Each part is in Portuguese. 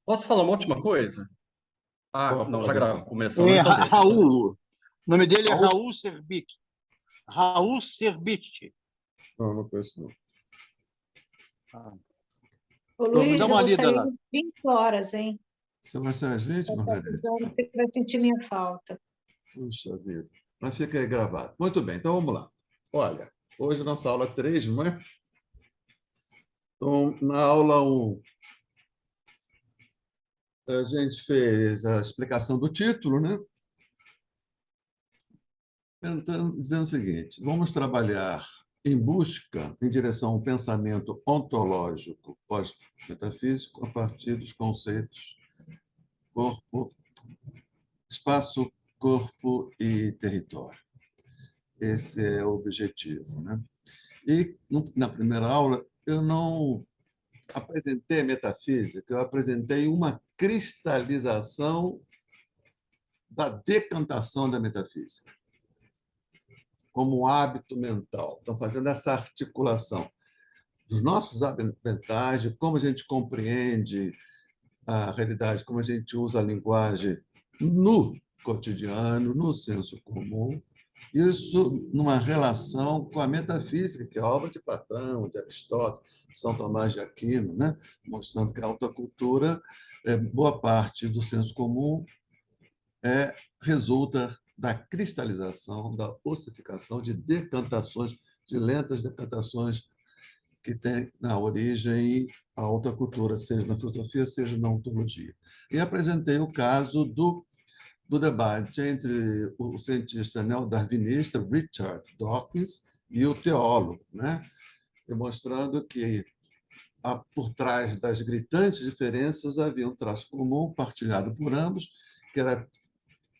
Posso falar uma última coisa? Ah, não, já Pode, gravo. não. Começou, não, então deixa, então deixa. Raul. O nome dele é Raul? Raul Serbit. Raul Serbit. Não, não conheço, não. Ô, Então, Luiz, Dá eu uma vou lida sair lá. às 20 horas, hein? você vai ser às 20, Tá Margarete? precisando, você vai sentir minha falta. Puxa vida. Mas fica aí gravado. Muito bem, então vamos lá. Olha, hoje nossa aula 3, não é? Então, na aula 1, a gente fez a explicação do título, né? Dizendo o seguinte: vamos trabalhar em busca, em direção ao pensamento ontológico pós-metafísico, a partir dos conceitos corpo, espaço, corpo e território. Esse é o objetivo, né? E na primeira aula eu não apresentei a metafísica, eu apresentei uma cristalização da decantação da metafísica como um hábito mental. Estão fazendo essa articulação dos nossos hábitos mentais, de como a gente compreende a realidade, como a gente usa a linguagem no cotidiano, no senso comum, isso numa relação com a metafísica, que é a obra de Platão, de Aristóteles, de São Tomás de Aquino, né? Mostrando que a alta cultura, boa parte do senso comum, resulta da cristalização, da ossificação, de decantações, de lentas decantações que tem na origem a alta cultura, seja na filosofia, seja na ontologia. E apresentei o caso do debate entre o cientista neodarwinista Richard Dawkins e o teólogo, né? Demonstrando que por trás das gritantes diferenças havia um traço comum partilhado por ambos, que era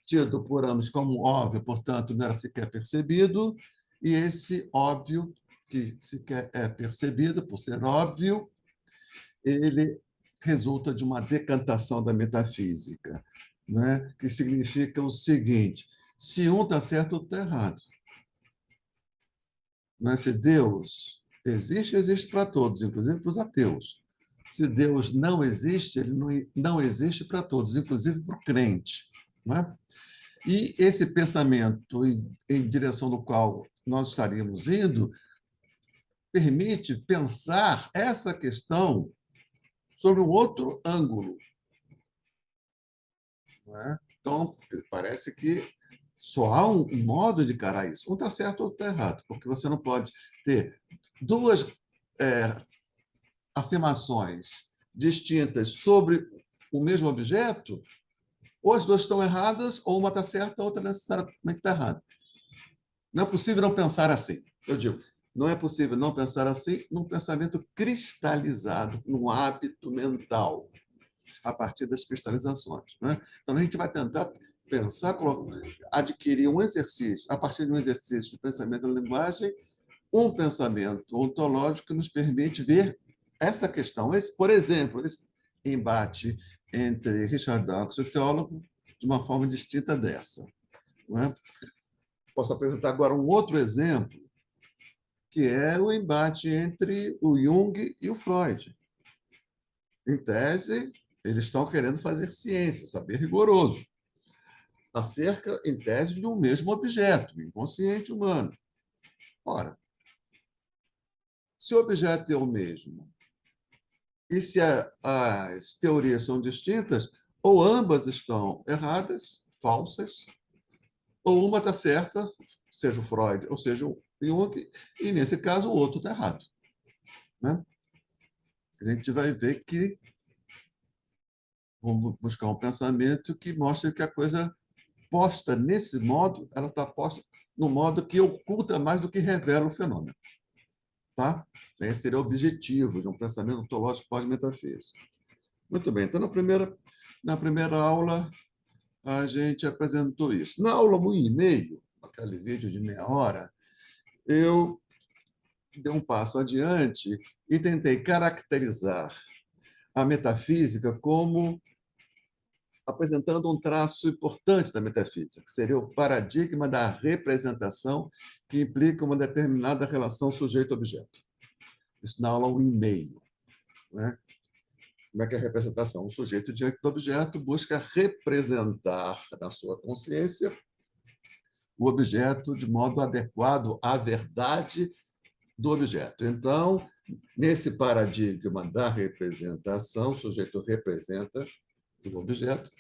tido por ambos como óbvio, portanto, não era sequer percebido, e esse óbvio, que sequer é percebido por ser óbvio, ele resulta de uma decantação da metafísica, né? Que significa o seguinte: se um está certo, o outro está errado. Mas se Deus existe, existe para todos, inclusive para os ateus. Se Deus não existe, ele não existe para todos, inclusive para o crente. Não é? E esse pensamento em direção do qual nós estaríamos indo permite pensar essa questão sobre um outro ângulo. Não é? Então, parece que só há um modo de encarar isso. Um está certo, outro está errado, porque você não pode ter duas afirmações distintas sobre o mesmo objeto, ou as duas estão erradas, ou uma está certa, a outra necessariamente está errada. Não é possível não pensar assim. Eu digo, não é possível não pensar assim num pensamento cristalizado, num hábito mental, a partir das cristalizações. Né? Então, a gente vai tentar pensar, adquirir um exercício, a partir de um exercício de pensamento na linguagem, um pensamento ontológico que nos permite ver essa questão. Por exemplo, esse embate entre Richard Dawkins e o teólogo de uma forma distinta dessa. Não é? Posso apresentar agora um outro exemplo, que é o embate entre o Jung e o Freud. Em tese, eles estão querendo fazer ciência, saber rigoroso, acerca, em tese, de um mesmo objeto, o inconsciente humano. Ora, se o objeto é o mesmo, e se as teorias são distintas, ou ambas estão erradas, falsas, ou uma está certa, seja o Freud ou seja o Jung, e, nesse caso, o outro está errado. Né? A gente vai ver que vamos buscar um pensamento que mostre que a coisa posta nesse modo, ela está posta no modo que oculta mais do que revela o fenômeno. Tá? Esse seria o objetivo de um pensamento ontológico pós-metafísico. Muito bem, então na primeira aula a gente apresentou isso. Na aula 1,5, aquele vídeo de meia hora, eu dei um passo adiante e tentei caracterizar a metafísica como apresentando um traço importante da metafísica, que seria o paradigma da representação, que implica uma determinada relação sujeito-objeto. Isso na aula 1,5. Né? Como é que é a representação? O sujeito diante do objeto busca representar na sua consciência o objeto de modo adequado à verdade do objeto. Então, nesse paradigma da representação, o sujeito representa o objeto,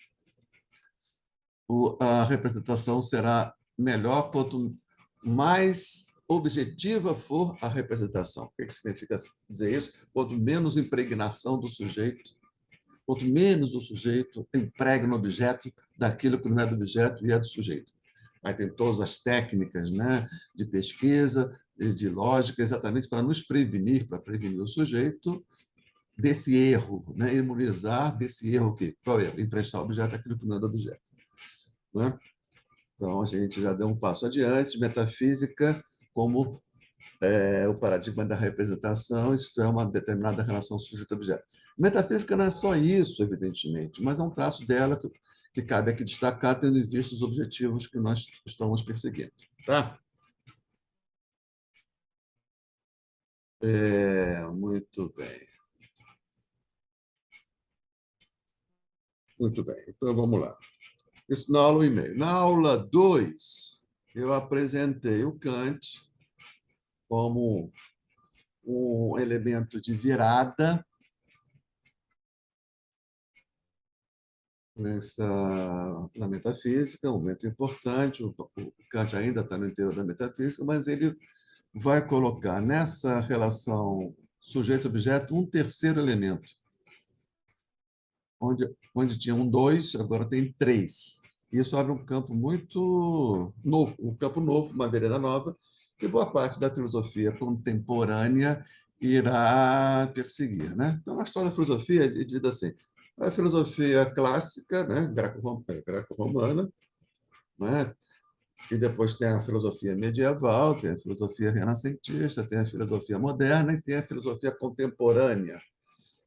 a representação será melhor quanto mais objetiva for a representação. O que significa dizer isso? Quanto menos impregnação do sujeito, quanto menos o sujeito impregna o objeto daquilo que não é do objeto e é do sujeito. Aí tem todas as técnicas, né, de pesquisa, de lógica, exatamente para nos prevenir, para prevenir o sujeito desse erro, né, imunizar desse erro que qual é? Emprestar o objeto àquilo que não é do objeto. Né? Então, a gente já deu um passo adiante, metafísica como o paradigma da representação, isto é, uma determinada relação sujeito-objeto. Metafísica não é só isso, evidentemente, mas é um traço dela que cabe aqui destacar, tendo em vista os objetivos que nós estamos perseguindo. Tá? Muito bem. Muito bem, então vamos lá. Isso na aula 1,5. Na aula 2, eu apresentei o Kant como um elemento de virada na metafísica, um momento importante. O Kant ainda está no interior da metafísica, mas ele vai colocar nessa relação sujeito-objeto um terceiro elemento, onde tinha um 2, agora tem 3. Isso abre um campo muito novo, um campo novo, uma vereda nova, que boa parte da filosofia contemporânea irá perseguir. Né? Então, na história da filosofia, é dividida assim: a filosofia clássica, né, greco-romana, né, e depois tem a filosofia medieval, tem a filosofia renascentista, tem a filosofia moderna e tem a filosofia contemporânea,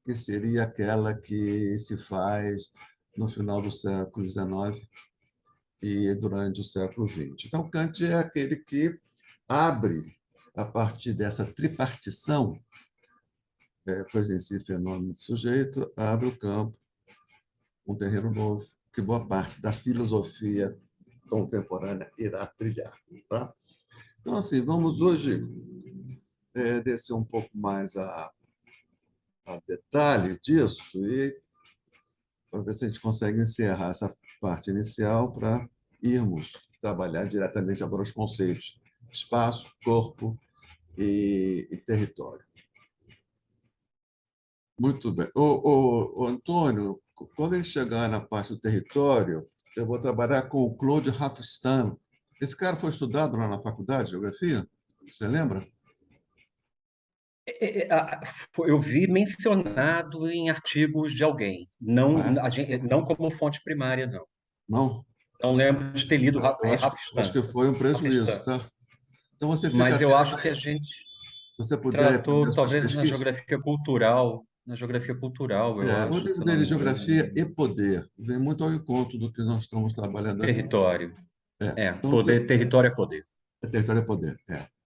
que seria aquela que se faz no final do século XIX e durante o século XX. Então, Kant é aquele que abre, a partir dessa tripartição, coisa em si, fenômeno de sujeito, abre o campo, um terreno novo, que boa parte da filosofia contemporânea irá trilhar. Tá? Então, assim, vamos hoje descer um pouco mais a detalhe disso e para ver se a gente consegue encerrar essa parte inicial para irmos trabalhar diretamente agora os conceitos espaço, corpo e território. Muito bem. Ô, Antônio, quando a gente chegar na parte do território, eu vou trabalhar com o Claude Rafstan. Esse cara foi estudado lá na faculdade de geografia? Você lembra? Eu vi mencionado em artigos de alguém, não, não como fonte primária, não. Não? Não lembro de ter lido Eu acho que foi um prejuízo, tá? Então você fica Mas eu atento. acho que a gente Se você puder fazer tratou, as suas talvez, pesquisas. na geografia cultural, eu O acho, livro se eu não dele, me engano. Geografia e Poder, vem muito ao encontro do que nós estamos trabalhando aqui. Território. Então, Poder, território é poder. território é poder.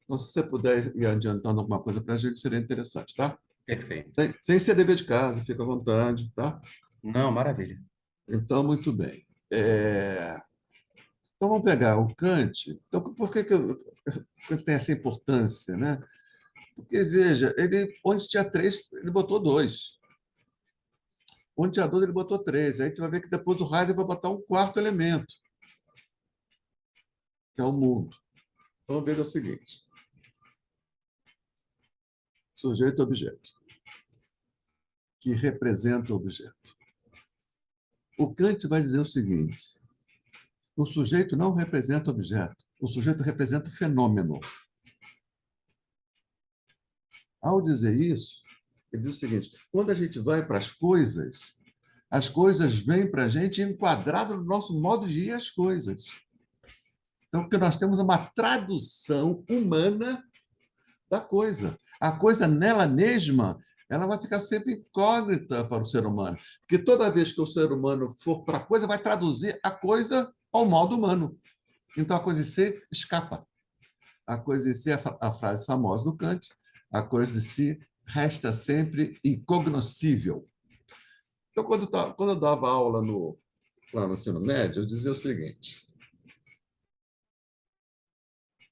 Então, se você puder ir adiantando alguma coisa para a gente, seria interessante, tá? Perfeito. Sem ser dever de casa, fica à vontade, tá? Não, maravilha. Então, muito bem. Então, vamos pegar o Kant. Então, por que o Kant tem essa importância, né? Porque, veja, ele, onde tinha 3, ele botou 2. Onde tinha 2, ele botou 3. Aí a gente vai ver que depois o Heidegger vai botar um quarto elemento, que é o mundo. Então, veja o seguinte. Sujeito-objeto, que representa o objeto. O Kant vai dizer o seguinte: o sujeito não representa o objeto, o sujeito representa o fenômeno. Ao dizer isso, ele diz o seguinte: quando a gente vai para as coisas vêm para a gente enquadrado no nosso modo de ir às coisas. Então, porque nós temos uma tradução humana da coisa. A coisa nela mesma, ela vai ficar sempre incógnita para o ser humano. Porque toda vez que o ser humano for para a coisa, vai traduzir a coisa ao modo humano. Então, a coisa em si escapa. A coisa em si é a frase famosa do Kant: a coisa em si resta sempre incognoscível. Então, quando eu dava aula lá no ensino médio, eu dizia o seguinte: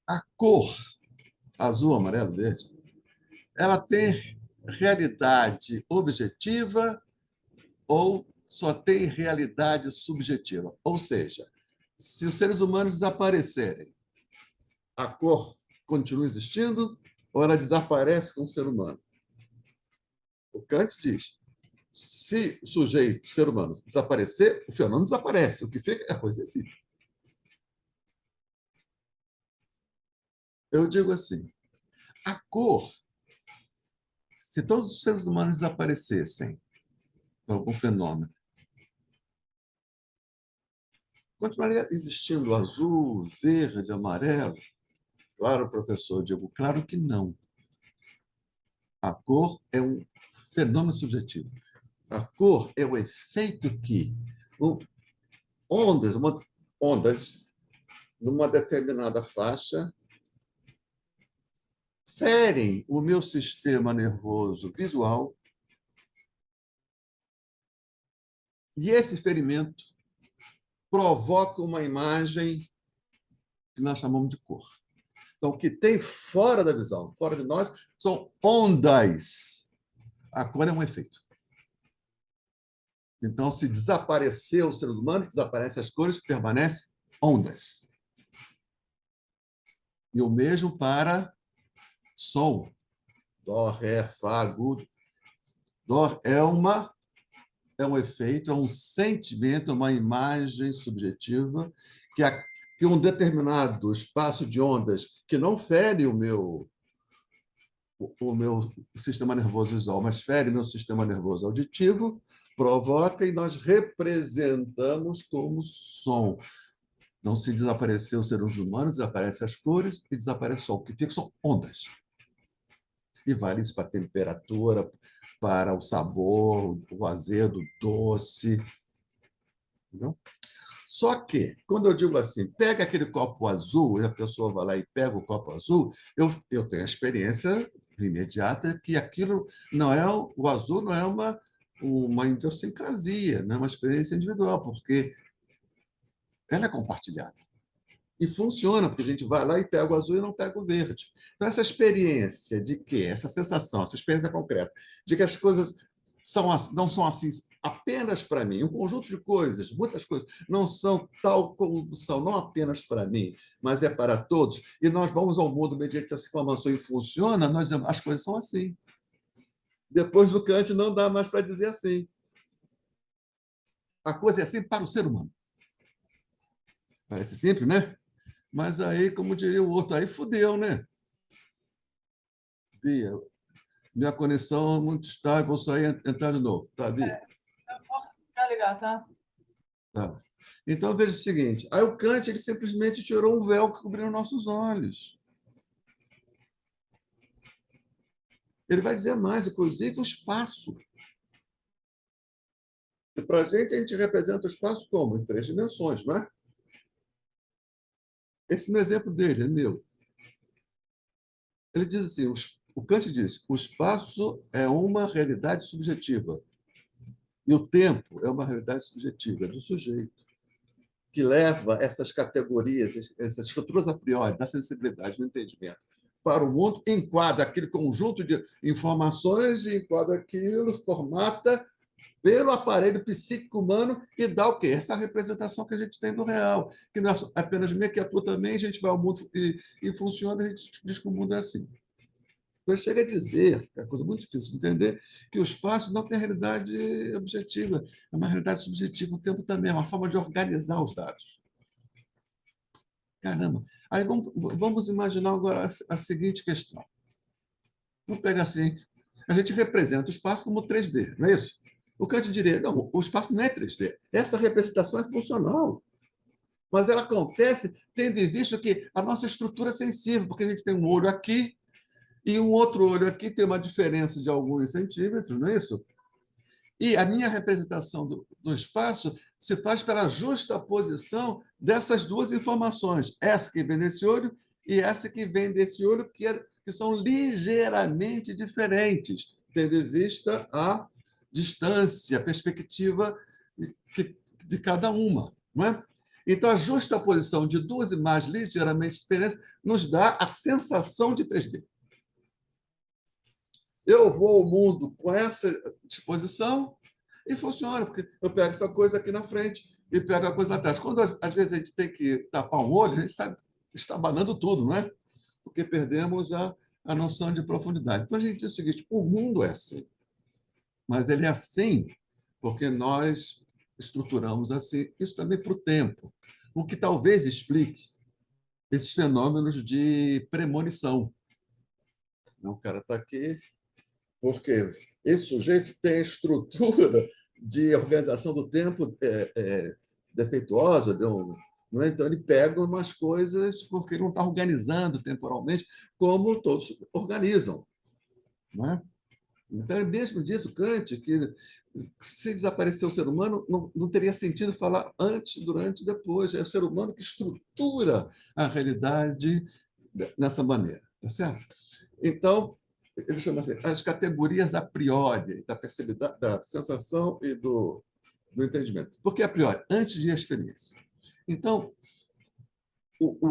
a cor azul, amarelo, verde, ela tem realidade objetiva ou só tem realidade subjetiva? Ou seja, se os seres humanos desaparecerem, a cor continua existindo ou ela desaparece com o ser humano? O Kant diz: se o sujeito, o ser humano, desaparecer, o fenômeno desaparece. O que fica é a coisa em si. Eu digo assim: a cor, se todos os seres humanos desaparecessem por algum fenômeno, continuaria existindo azul, verde, amarelo? Claro, professor, eu digo, claro que não. A cor é um fenômeno subjetivo. A cor é o efeito que ondas numa determinada faixa ferem o meu sistema nervoso visual e esse ferimento provoca uma imagem que nós chamamos de cor. Então, o que tem fora da visão, fora de nós, são ondas. A cor é um efeito. Então, se desaparecer os seres humanos, desaparecem as cores, permanecem ondas. E o mesmo para som. Dó, ré, fá, agudo. Dó é um efeito, é um sentimento, é uma imagem subjetiva que um determinado espaço de ondas que não fere o meu sistema nervoso visual, mas fere meu sistema nervoso auditivo, provoca e nós representamos como som. Não se desaparecer os seres humanos, desaparecem as cores e desaparece o som. O que fica são ondas. E vale isso para a temperatura, para o sabor, o azedo, o doce. Entendeu? Só que, quando eu digo assim, pega aquele copo azul, e a pessoa vai lá e pega o copo azul, eu tenho a experiência imediata que aquilo não é, o azul não é uma idiosincrasia, não é uma experiência individual, porque ela é compartilhada. E funciona, porque a gente vai lá e pega o azul e não pega o verde. Então, essa experiência de que, essa sensação, essa experiência concreta, de que as coisas não são assim apenas para mim, um conjunto de coisas, muitas coisas, não são tal como são, não apenas para mim, mas é para todos, e nós vamos ao mundo mediante essa informação e funciona, as coisas são assim. Depois do Kant, não dá mais para dizer assim. A coisa é assim para o ser humano. Parece simples, né? Mas aí, como diria o outro, aí fudeu, né? Bia, minha conexão é muito estável, vou sair e entrar de novo. Tá, Bia? Vai ligar, tá? Tá. Então, veja o seguinte. Aí o Kant ele simplesmente tirou um véu que cobriu nossos olhos. Ele vai dizer mais, inclusive, o espaço. E para a gente representa o espaço como? Em 3 dimensões, não é? Esse não é exemplo dele, é meu. Ele diz assim, o Kant diz, o espaço é uma realidade subjetiva e o tempo é uma realidade subjetiva, é do sujeito, que leva essas categorias, essas estruturas a priori da sensibilidade, do entendimento, para o mundo, enquadra aquele conjunto de informações, enquadra aquilo, formata pelo aparelho psíquico humano e dá o quê? Essa representação que a gente tem do real, que não é apenas minha, que é tua também, a gente vai ao mundo e funciona, a gente diz que o mundo é assim. Então, chega a dizer, é uma coisa muito difícil de entender, que o espaço não tem realidade objetiva, é uma realidade subjetiva, o tempo também, é uma forma de organizar os dados. Caramba! Aí vamos imaginar agora a seguinte questão. Vamos pegar assim, a gente representa o espaço como 3D, não é isso? O Kant diria, não, o espaço não é 3D. Essa representação é funcional. Mas ela acontece tendo em vista que a nossa estrutura é sensível, porque a gente tem um olho aqui e um outro olho aqui, tem uma diferença de alguns centímetros, não é isso? E a minha representação do espaço se faz pela justa posição dessas duas informações, essa que vem desse olho e essa que vem desse olho, que são ligeiramente diferentes, tendo em vista distância, perspectiva de cada uma. Não é? Então, a justaposição de duas imagens ligeiramente diferentes nos dá a sensação de 3D. Eu vou ao mundo com essa disposição e funciona, porque eu pego essa coisa aqui na frente e pego a coisa lá atrás. Quando, às vezes, a gente tem que tapar um olho, a gente sai estabanando tudo, não é? Porque perdemos a noção de profundidade. Então, a gente diz o seguinte, o mundo é assim, mas ele é assim porque nós estruturamos assim, isso também para o tempo, o que talvez explique esses fenômenos de premonição. O cara está aqui, porque esse sujeito tem a estrutura de organização do tempo defeituosa, não é? Então ele pega umas coisas porque ele não está organizando temporalmente como todos organizam. Não é? Então, ele mesmo diz, o Kant, que se desaparecer o ser humano, não teria sentido falar antes, durante e depois. É o ser humano que estrutura a realidade dessa maneira. Tá certo? Então, ele chama assim, as categorias a priori, da sensação e do entendimento. Por que a priori? Antes de a experiência. Então,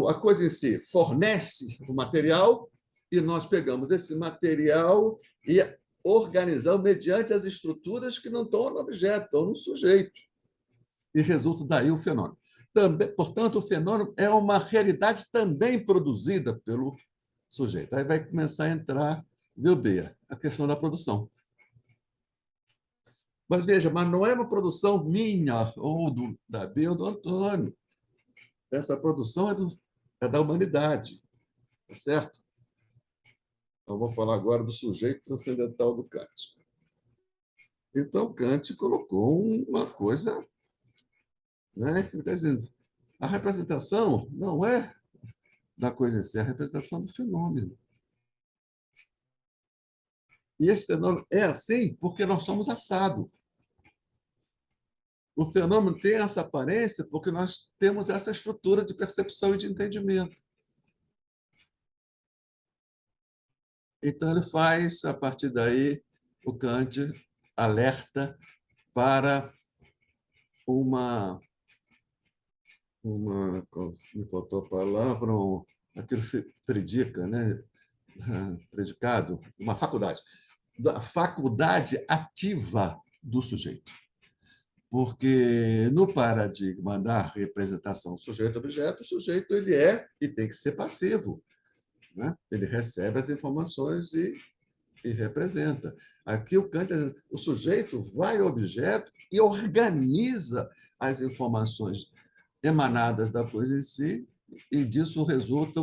a coisa em si fornece o material e nós pegamos esse material e organizamos mediante as estruturas que não estão no objeto, estão no sujeito. E resulta daí o fenômeno. Também, portanto, o fenômeno é uma realidade também produzida pelo sujeito. Aí vai começar a entrar, viu, Bea, a questão da produção. Mas veja, mas não é uma produção minha, ou da Bea ou do Antônio. Essa produção é da humanidade. Tá certo? Então, vou falar agora do sujeito transcendental do Kant. Então, Kant colocou uma coisa, né, que está dizendo, a representação não é da coisa em si, é a representação do fenômeno. E esse fenômeno é assim porque nós somos assado. O fenômeno tem essa aparência porque nós temos essa estrutura de percepção e de entendimento. Então, ele faz, a partir daí, o Kant alerta para me faltou a palavra, aquilo que se predica, né? Predicado, uma faculdade, da faculdade ativa do sujeito. Porque no paradigma da representação sujeito-objeto, o sujeito ele é e tem que ser passivo. Né? Ele recebe as informações e representa. Aqui o Kant, o sujeito vai ao objeto e organiza as informações emanadas da coisa em si, e disso resulta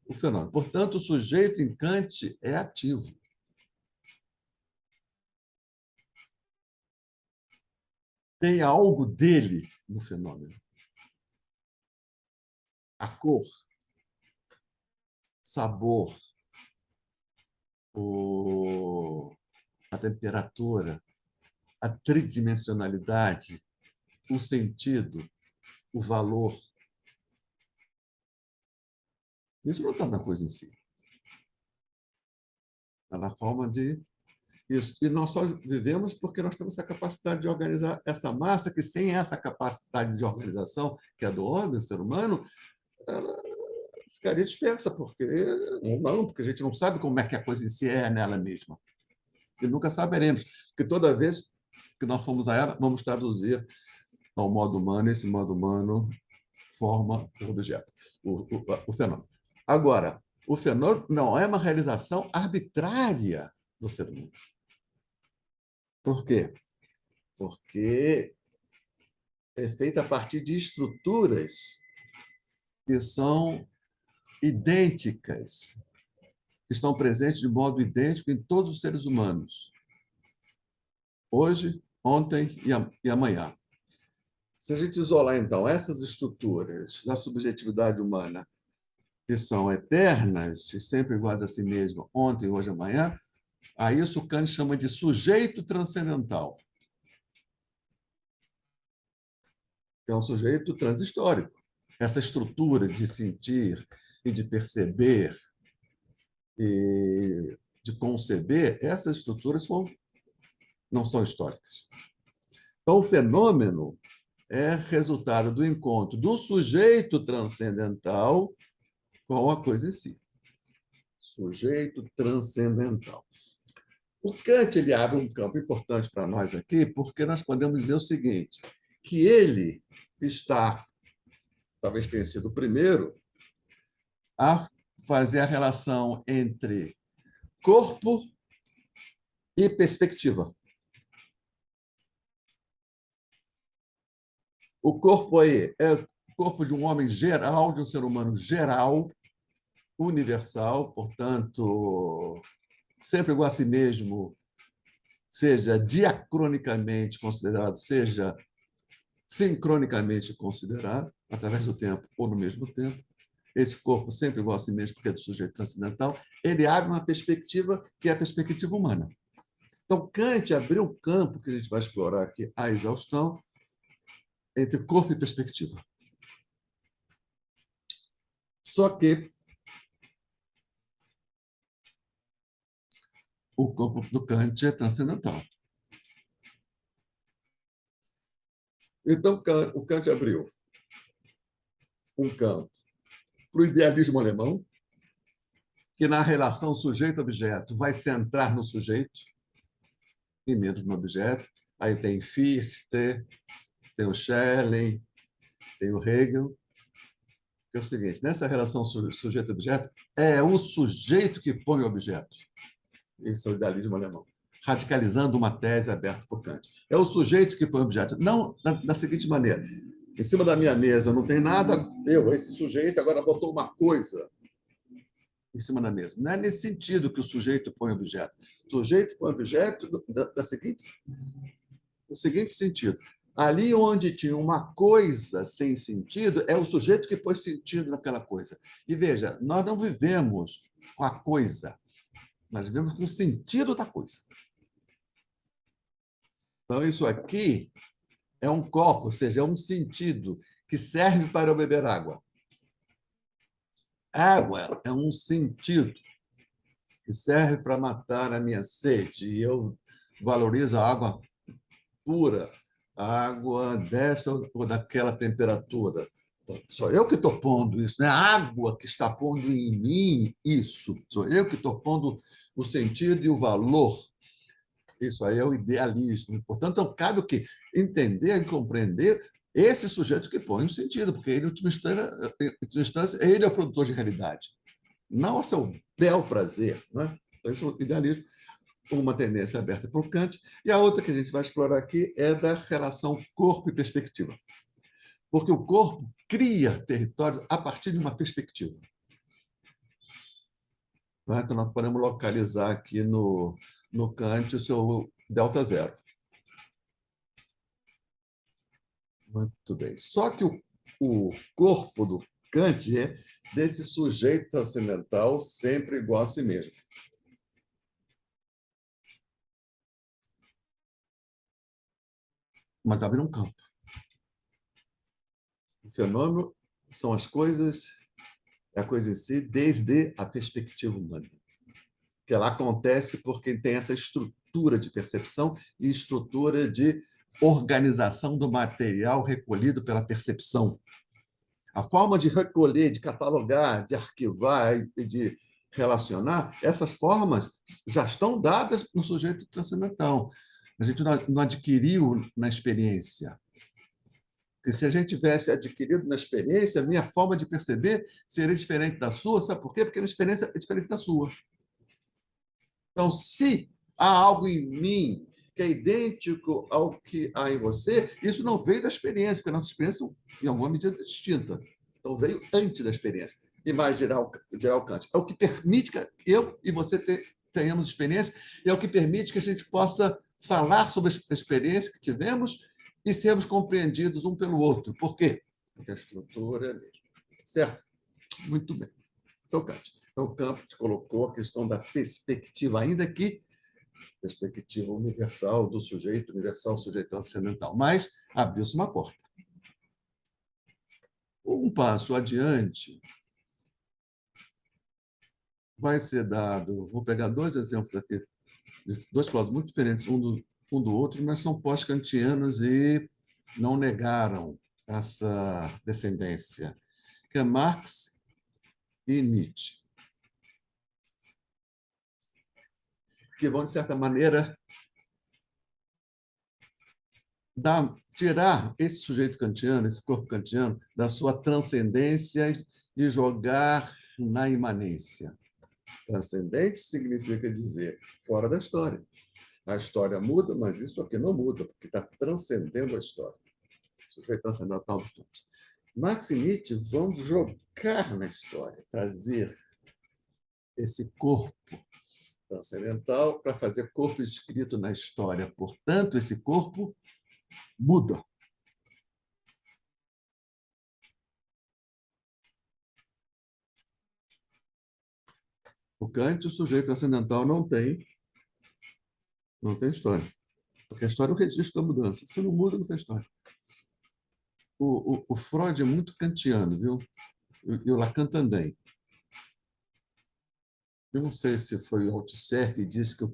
o fenômeno. Portanto, o sujeito em Kant é ativo. Tem algo dele no fenômeno. A cor, sabor, a temperatura, a tridimensionalidade, o sentido, o valor. Isso não está na coisa em si. Está na forma de isso. E nós só vivemos porque nós temos essa capacidade de organizar essa massa, que sem essa capacidade de organização, que é do homem, do ser humano, ela ficaria dispersa, porque a gente não sabe como é que a coisa em si é nela mesma. E nunca saberemos, porque toda vez que nós formos a ela, vamos traduzir ao modo humano, e esse modo humano forma o objeto, o fenômeno. Agora, o fenômeno não é uma realização arbitrária do ser humano. Por quê? Porque é feita a partir de estruturas que são idênticas, que estão presentes de modo idêntico em todos os seres humanos. Hoje, ontem e amanhã. Se a gente isolar, então, essas estruturas da subjetividade humana, que são eternas e sempre iguais a si mesmo, ontem, hoje e amanhã, a isso Kant chama de sujeito transcendental. Que é um sujeito transhistórico. Essa estrutura de sentir e de perceber e de conceber, essas estruturas são não são históricas. Então, o fenômeno é resultado do encontro do sujeito transcendental com a coisa em si. Sujeito transcendental. O Kant ele abre um campo importante para nós aqui, porque nós podemos dizer o seguinte, que ele está, talvez tenha sido o primeiro, a fazer a relação entre corpo e perspectiva. O corpo aí é o corpo de um homem geral, de um ser humano geral, universal, portanto, sempre igual a si mesmo, seja diacronicamente considerado, seja sincronicamente considerado, através do tempo ou no mesmo tempo. Esse corpo sempre igual a si mesmo, porque é do sujeito transcendental, ele abre uma perspectiva que é a perspectiva humana. Então, Kant abriu o campo que a gente vai explorar aqui à exaustão entre corpo e perspectiva. Só que o corpo do Kant é transcendental. Então, o Kant abriu um campo para o idealismo alemão, que na relação sujeito-objeto vai centrar no sujeito e menos no objeto. Aí tem Fichte, tem o Schelling, tem o Hegel. Que é o seguinte, nessa relação sujeito-objeto, é o sujeito que põe o objeto. Esse é o idealismo alemão. Radicalizando uma tese aberta por Kant. É o sujeito que põe o objeto. Não da seguinte maneira. Em cima da minha mesa não tem nada, esse sujeito, agora botou uma coisa em cima da mesa. Não é nesse sentido que o sujeito põe o objeto. O sujeito põe o objeto no seguinte sentido. Ali onde tinha uma coisa sem sentido, é o sujeito que põe sentido naquela coisa. E veja, nós não vivemos com a coisa, nós vivemos com o sentido da coisa. Então, isso aqui é um copo, ou seja, é um sentido que serve para eu beber água. Água é um sentido que serve para matar a minha sede. E eu valorizo a água pura, a água dessa ou daquela temperatura. Sou eu que estou pondo isso, não é a água que está pondo em mim isso. Sou eu que estou pondo o sentido e o valor. Isso aí é o idealismo. Portanto, cabe o quê? Entender e compreender esse sujeito que põe um sentido, porque ele, em última instância, ele é o produtor de realidade, não a seu bel prazer. Né? Então, isso é o idealismo, uma tendência aberta por Kant. E a outra que a gente vai explorar aqui é da relação corpo e perspectiva. Porque o corpo cria territórios a partir de uma perspectiva. Então, nós podemos localizar aqui no Kant o seu delta zero. Muito bem. Só que o corpo do Kant é desse sujeito transcendental sempre igual a si mesmo. Mas abre um campo. O fenômeno são as coisas, é a coisa em si, desde a perspectiva humana. Que ela acontece porque tem essa estrutura de percepção e estrutura de organização do material recolhido pela percepção. A forma de recolher, de catalogar, de arquivar e de relacionar, essas formas já estão dadas no sujeito transcendental. A gente não adquiriu na experiência. Porque se a gente tivesse adquirido na experiência, a minha forma de perceber seria diferente da sua. Sabe por quê? Porque a minha experiência é diferente da sua. Então, se há algo em mim que é idêntico ao que há em você, isso não veio da experiência, porque a nossa experiência, em alguma medida, é distinta. Então, veio antes da experiência. E mais geral Kant. É o que permite que eu e você tenhamos experiência, e é o que permite que a gente possa falar sobre a experiência que tivemos e sermos compreendidos um pelo outro. Por quê? Porque a estrutura é a mesma. Certo? Muito bem. Então, Kant. Então, o Kant colocou a questão da perspectiva, ainda que perspectiva universal do sujeito, universal, sujeito transcendental. Mas abriu-se uma porta. Um passo adiante vai ser dado... Vou pegar dois exemplos aqui, dois filósofos muito diferentes, um um do outro, mas são pós-kantianos e não negaram essa descendência, que é Marx e Nietzsche, que vão, de certa maneira, tirar esse sujeito kantiano, esse corpo kantiano, da sua transcendência e jogar na imanência. Transcendente significa dizer fora da história. A história muda, mas isso aqui não muda, porque está transcendendo a história. O sujeito transcendental do tudo. Marx e Nietzsche vão jogar na história, trazer esse corpo transcendental para fazer corpo escrito na história. Portanto, esse corpo muda. O Kant, o sujeito transcendental, não tem história. Porque a história é o registro da mudança. Se não muda, não tem história. O Freud é muito kantiano, viu? E o Lacan também. Eu não sei se foi o Althusser que disse que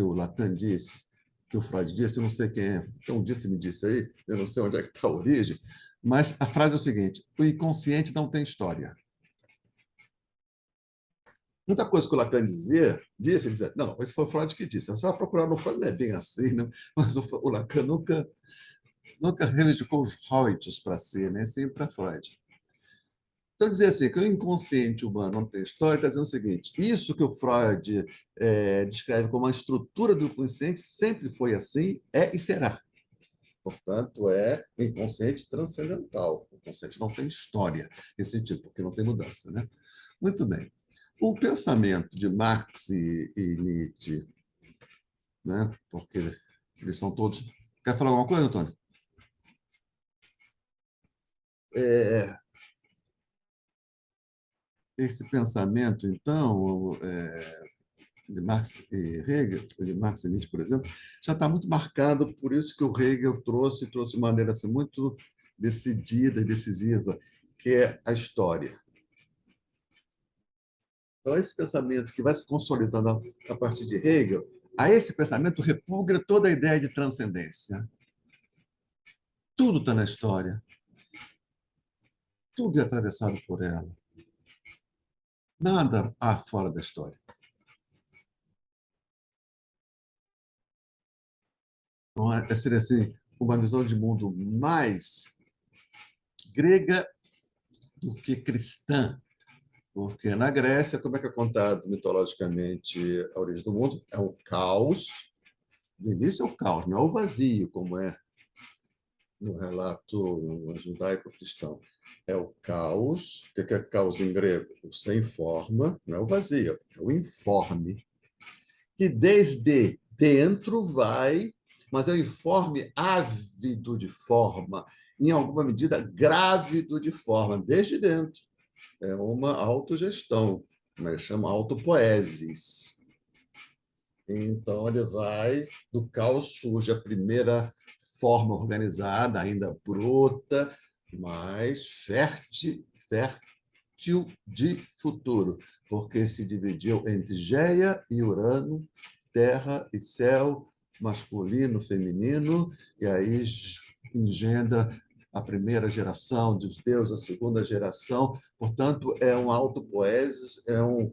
o Lacan disse, que o Freud disse, eu não sei quem é. Então, me disse aí, eu não sei onde é que está a origem, mas a frase é o seguinte: o inconsciente não tem história. Muita coisa que o Lacan disse, ele dizia, não, esse foi o Freud que disse. Você vai procurar no Freud, não é bem assim, né? Mas o Lacan nunca reivindicou os Freuds para si, né? Sempre para Freud. Então, dizer assim, que o inconsciente humano não tem história, está dizendo o seguinte: isso que o Freud descreve como a estrutura do inconsciente sempre foi assim, é e será. Portanto, é o inconsciente transcendental. O inconsciente não tem história, nesse sentido, porque não tem mudança. Né? Muito bem. O pensamento de Marx e Nietzsche, né? Porque eles são todos... Quer falar alguma coisa, Antônio? Esse pensamento, então, de Marx e Hegel, de Marx e Nietzsche, por exemplo, já está muito marcado por isso que o Hegel trouxe de maneira assim, muito decidida e decisiva, que é a história. Então, esse pensamento que vai se consolidando a partir de Hegel, a esse pensamento repugna toda a ideia de transcendência. Tudo está na história. Tudo é atravessado por ela. Nada há fora da história. Então, seria assim, uma visão de mundo mais grega do que cristã, porque na Grécia, como é que é contado mitologicamente a origem do mundo? É um caos. No início é o caos, não é o vazio, como é no relato judaico-cristão. É o caos. O que é caos em grego? O sem forma, não é o vazio, é o informe, que desde dentro vai, mas é um informe ávido de forma, em alguma medida grávido de forma, desde dentro. É uma autogestão, mas chama autopoesis. Então, ele vai, do caos surge a primeira forma organizada, ainda bruta, mas fértil de futuro, porque se dividiu entre Geia e Urano, terra e céu, masculino, feminino, e aí engendra a primeira geração dos deuses, a segunda geração. Portanto, é um autopoesis, é um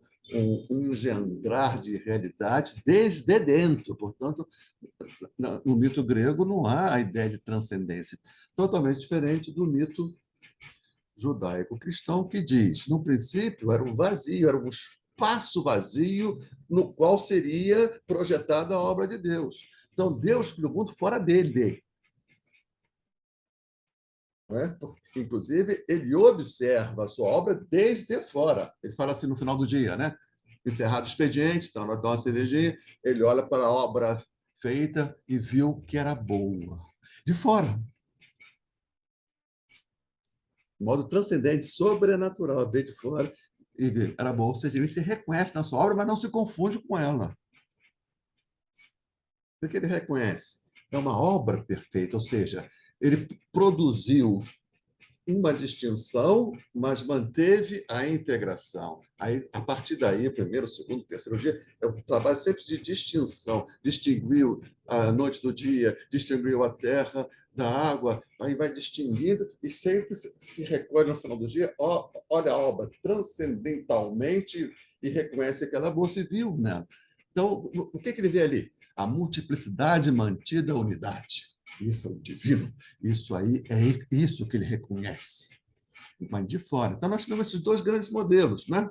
engendrar de realidade desde dentro. Portanto, no mito grego não há a ideia de transcendência, totalmente diferente do mito judaico-cristão, que diz, no princípio, era um vazio, era um espaço vazio no qual seria projetada a obra de Deus. Então, Deus criou o mundo fora dele. Não é? Porque, inclusive, ele observa a sua obra desde fora. Ele fala assim no final do dia, né? Encerrado o expediente, então, dá uma cervejinha, ele olha para a obra feita e viu que era boa. De fora. De modo transcendente, sobrenatural, bem de fora, e vê, era boa. Ou seja, ele se reconhece na sua obra, mas não se confunde com ela. O que ele reconhece? É uma obra perfeita, ou seja, ele produziu uma distinção, mas manteve a integração. Aí, a partir daí, primeiro, segundo, terceiro dia, é um trabalho sempre de distinção. Distinguiu a noite do dia, distinguiu a terra da água, aí vai distinguindo e sempre se recolhe no final do dia, olha a obra transcendentalmente e reconhece aquela moça e viu nela. Então, o que ele vê ali? A multiplicidade mantida a unidade. Isso é o divino. Isso aí é isso que ele reconhece. Mas de fora. Então, nós temos esses dois grandes modelos, né?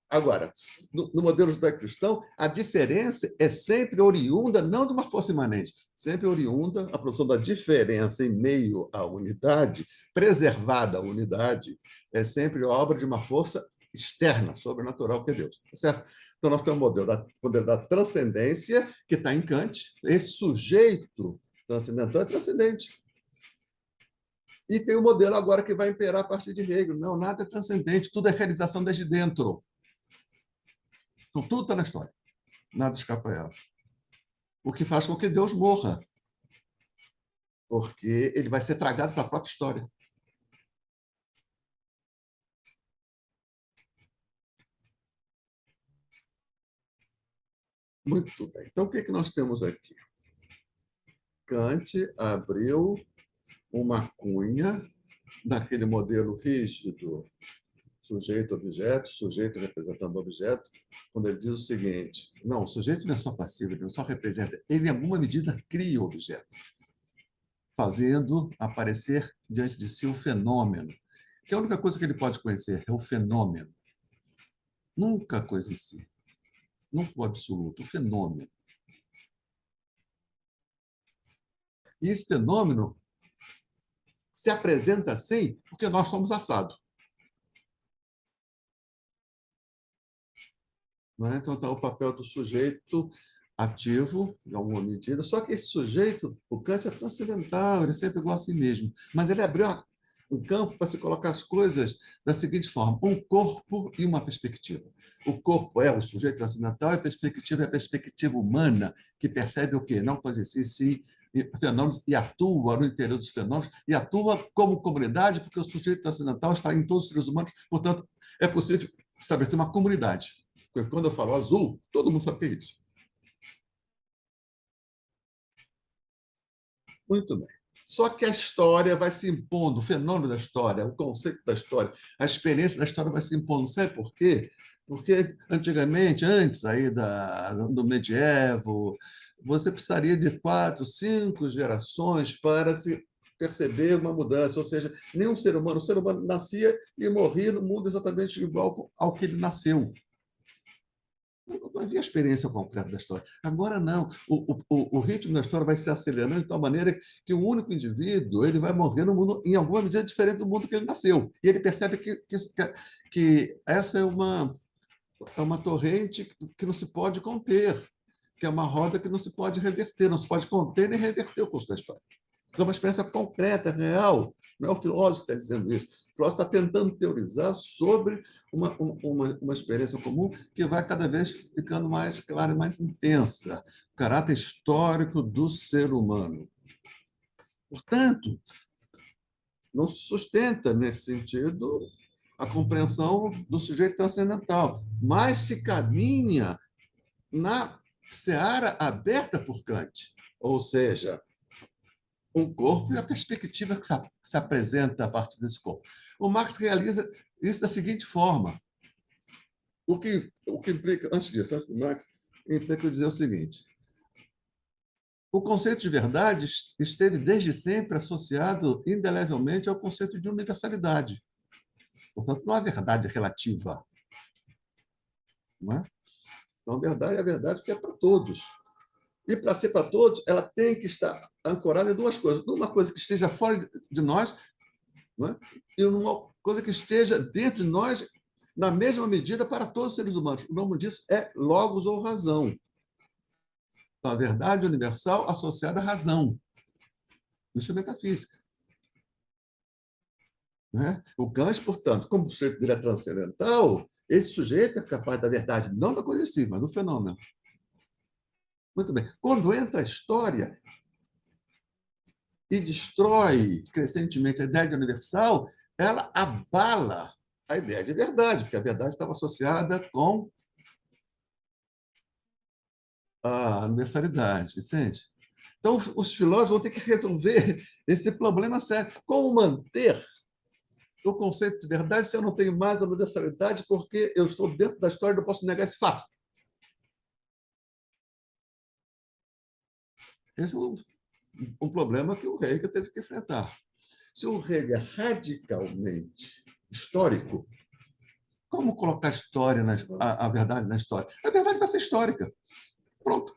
Agora, no modelo judaico-cristão, a diferença é sempre oriunda, não de uma força imanente, sempre oriunda a produção da diferença em meio à unidade, preservada a unidade, é sempre obra de uma força externa, sobrenatural, que é Deus. Certo? Então, nós temos o modelo da transcendência, que está em Kant. Esse sujeito transcendental é transcendente. E tem o modelo agora que vai imperar a partir de Hegel. Não, nada é transcendente, tudo é realização desde dentro. Então, tudo está na história. Nada escapa a ela. O que faz com que Deus morra. Porque ele vai ser tragado pela própria história. Muito bem. Então, o que nós temos aqui? Kant abriu uma cunha daquele modelo rígido, sujeito-objeto, sujeito representando objeto, quando ele diz o seguinte: não, o sujeito não é só passivo, ele não só representa, ele, em alguma medida, cria o objeto, fazendo aparecer diante de si o fenômeno, que a única coisa que ele pode conhecer é o fenômeno, nunca a coisa em si, nunca o absoluto, o fenômeno. E esse fenômeno se apresenta assim porque nós somos assado. Não é? Então, está o papel do sujeito ativo, em alguma medida, só que esse sujeito, o Kant é transcendental, ele é sempre igual a si mesmo, mas ele abriu um campo para se colocar as coisas da seguinte forma: um corpo e uma perspectiva. O corpo é o sujeito transcendental e a perspectiva é a perspectiva humana, que percebe o quê? Não coisa em si, fenômenos, e atua no interior dos fenômenos, e atua como comunidade, porque o sujeito transcendental está em todos os seres humanos, portanto, é possível estabelecer uma comunidade. Porque quando eu falo azul, todo mundo sabe o que é isso. Muito bem. Só que a história vai se impondo, o fenômeno da história, o conceito da história, a experiência da história vai se impondo. Sabe por quê? Porque antigamente, antes aí do medievo, você precisaria de 4, 5 gerações para se perceber uma mudança. Ou seja, nenhum ser humano, o ser humano nascia e morria no mundo exatamente igual ao que ele nasceu. Não havia experiência concreta da história. Agora, não. O ritmo da história vai se acelerando de tal maneira que o único indivíduo ele vai morrer no mundo, em alguma medida, diferente do mundo que ele nasceu. E ele percebe que essa é uma torrente que não se pode conter, que é uma roda que não se pode reverter, não se pode conter nem reverter o curso da história. É uma experiência concreta, real. Não é o filósofo que está dizendo isso. O filósofo está tentando teorizar sobre uma experiência comum que vai cada vez ficando mais clara e mais intensa. O caráter histórico do ser humano. Portanto, não se sustenta, nesse sentido, a compreensão do sujeito transcendental, mas se caminha na seara aberta por Kant. Ou seja, um corpo e a perspectiva que se apresenta a partir desse corpo. O Marx realiza isso da seguinte forma. O que implica, antes disso, o Marx implica dizer o seguinte: o conceito de verdade esteve desde sempre associado indelevelmente ao conceito de universalidade. Portanto, não há verdade relativa. Não é? Então, a verdade é a verdade porque é para todos. E, para ser para todos, ela tem que estar ancorada em duas coisas. Uma coisa que esteja fora de nós, não é? E uma coisa que esteja dentro de nós, na mesma medida, para todos os seres humanos. O nome disso é logos ou razão. Então, a verdade universal associada à razão. Isso é metafísica. Não é? O Kant, portanto, como o sujeito dele é transcendental, esse sujeito é capaz da verdade, não da coisa em si, mas do fenômeno. Muito bem. Quando entra a história, e destrói crescentemente a ideia de universal, ela abala a ideia de verdade, porque a verdade estava associada com a universalidade, entende? Então, os filósofos vão ter que resolver esse problema sério. Como manter o conceito de verdade se eu não tenho mais a universalidade, porque eu estou dentro da história e não posso negar esse fato? Esse é um problema que o Hegel teve que enfrentar. Se o Hegel é radicalmente histórico, como colocar a verdade na história? A verdade vai ser histórica. Pronto.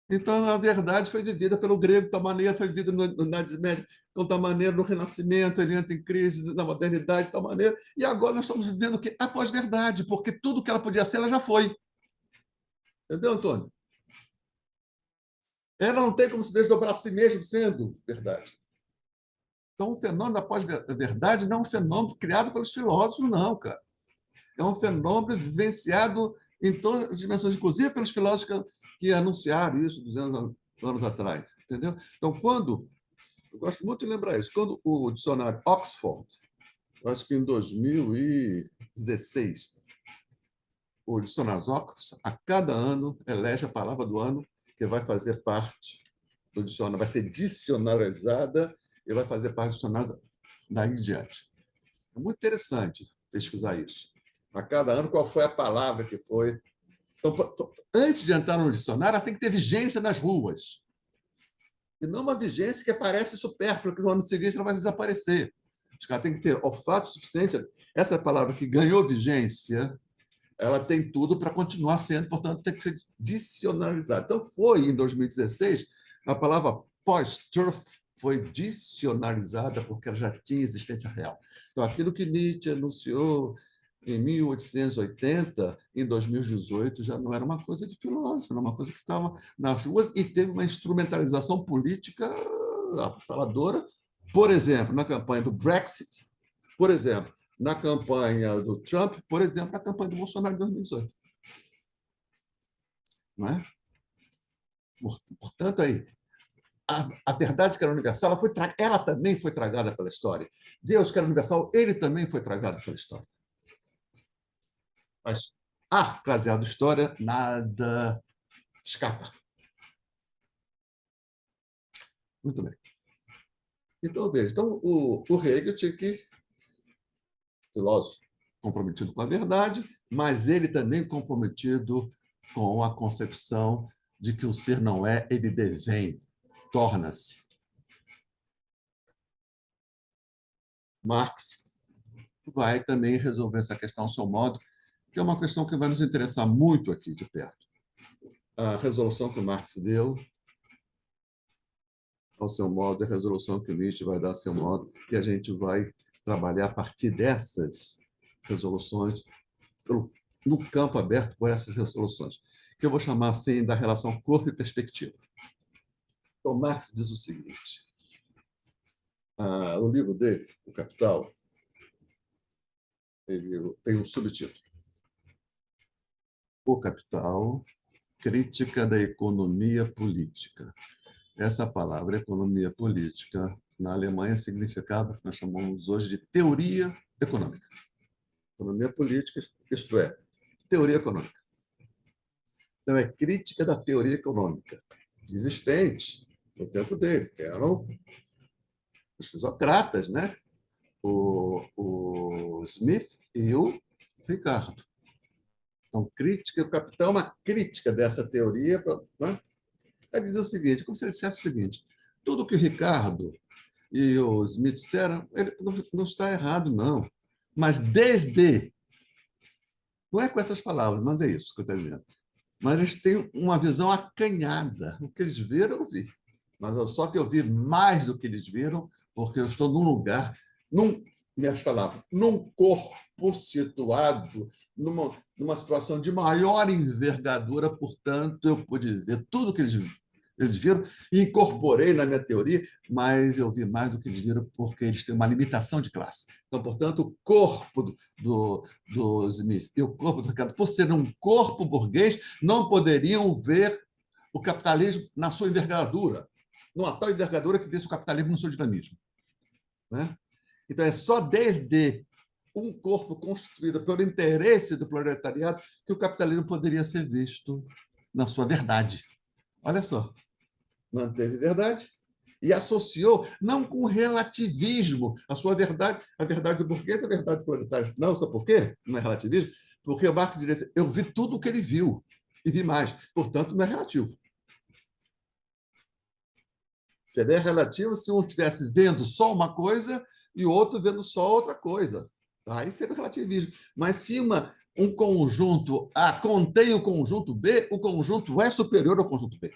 Então, a verdade foi vivida pelo grego de tal maneira, foi vivida na Idade Média de tal maneira, no Renascimento, ele entra em crise, na modernidade de tal maneira, e agora nós estamos vivendo o quê? A pós-verdade, porque tudo que ela podia ser, ela já foi. Entendeu, Antônio? Ela não tem como se desdobrar a si mesmo sendo verdade. Então, o fenômeno da pós-verdade não é um fenômeno criado pelos filósofos, não, cara. É um fenômeno vivenciado em todas as dimensões, inclusive pelos filósofos que anunciaram isso 200 anos atrás. Entendeu? Então, eu gosto muito de lembrar isso, quando o dicionário Oxford, acho que em 2016, o dicionário Oxford, a cada ano, elege a palavra do ano que vai fazer parte do dicionário, vai ser dicionarizada e vai fazer parte do dicionário daí em diante. É muito interessante pesquisar isso. A cada ano, qual foi a palavra que foi. Então, antes de entrar no dicionário, ela tem que ter vigência nas ruas. E não uma vigência que parece supérflua, que no ano seguinte ela vai desaparecer. Os caras têm que ter olfato suficiente. Essa palavra que ganhou vigência, ela tem tudo para continuar sendo, portanto, tem que ser dicionarizada. Então, foi em 2016, a palavra post-truth foi dicionarizada porque ela já tinha existência real. Então, aquilo que Nietzsche anunciou em 1880, em 2018, já não era uma coisa de filósofo, era uma coisa que estava nas ruas e teve uma instrumentalização política avassaladora, por exemplo, na campanha do Brexit, por exemplo, na campanha do Trump, por exemplo, na campanha do Bolsonaro em 2018. Não é? Portanto, aí, a verdade que era universal, ela também foi tragada pela história. Deus que era universal, ele também foi tragado pela história. Mas a craseada história, nada escapa. Muito bem. Então, veja, o Hegel tinha que, filósofo comprometido com a verdade, mas ele também comprometido com a concepção de que o ser não é, ele devém, torna-se. Marx vai também resolver essa questão ao seu modo, que é uma questão que vai nos interessar muito aqui de perto. A resolução que o Marx deu, ao seu modo, é a resolução que o Nietzsche vai dar ao seu modo, e a gente vai trabalhar a partir dessas resoluções, no campo aberto por essas resoluções, que eu vou chamar assim da relação corpo e perspectiva. Então, Marx diz o seguinte, o livro dele, O Capital, ele tem um subtítulo. O Capital, Crítica da Economia Política. Essa palavra, economia política, na Alemanha significava o que nós chamamos hoje de teoria econômica. Economia política, isto é, teoria econômica. Então, é crítica da teoria econômica existente no tempo dele, que eram os fisocratas, né? O Smith e o Ricardo. Então, crítica, o Capital é uma crítica dessa teoria. Né? Ele diz o seguinte, como se ele dissesse o seguinte, tudo que o Ricardo e o Smith disseram, ele não está errado, não. Mas desde... Não é com essas palavras, mas é isso que eu estou dizendo. Mas eles têm uma visão acanhada. O que eles viram, eu vi. Mas só que eu vi mais do que eles viram, porque eu estou num lugar, minhas palavras, num corpo situado numa situação de maior envergadura, portanto, eu pude ver tudo que eles viram e incorporei na minha teoria, mas eu vi mais do que eles viram porque eles têm uma limitação de classe. Então, portanto, o corpo do Smith e o corpo do Ricardo, por ser um corpo burguês, não poderiam ver o capitalismo na sua envergadura, numa tal envergadura que deixa o capitalismo no seu dinamismo. Né? Então, é só desde um corpo constituído pelo interesse do proletariado que o capitalismo poderia ser visto na sua verdade. Olha só, manteve verdade e associou, não com relativismo, a sua verdade, a verdade do burguês, a verdade do proletário. Não, sabe por quê? Não é relativismo? Porque o Marx diria assim, eu vi tudo o que ele viu e vi mais, portanto, não é relativo. Seria relativo se um estivesse vendo só uma coisa e o outro vendo só outra coisa. Aí seria relativismo. Mas se um conjunto A contém o conjunto B, o conjunto é superior ao conjunto B.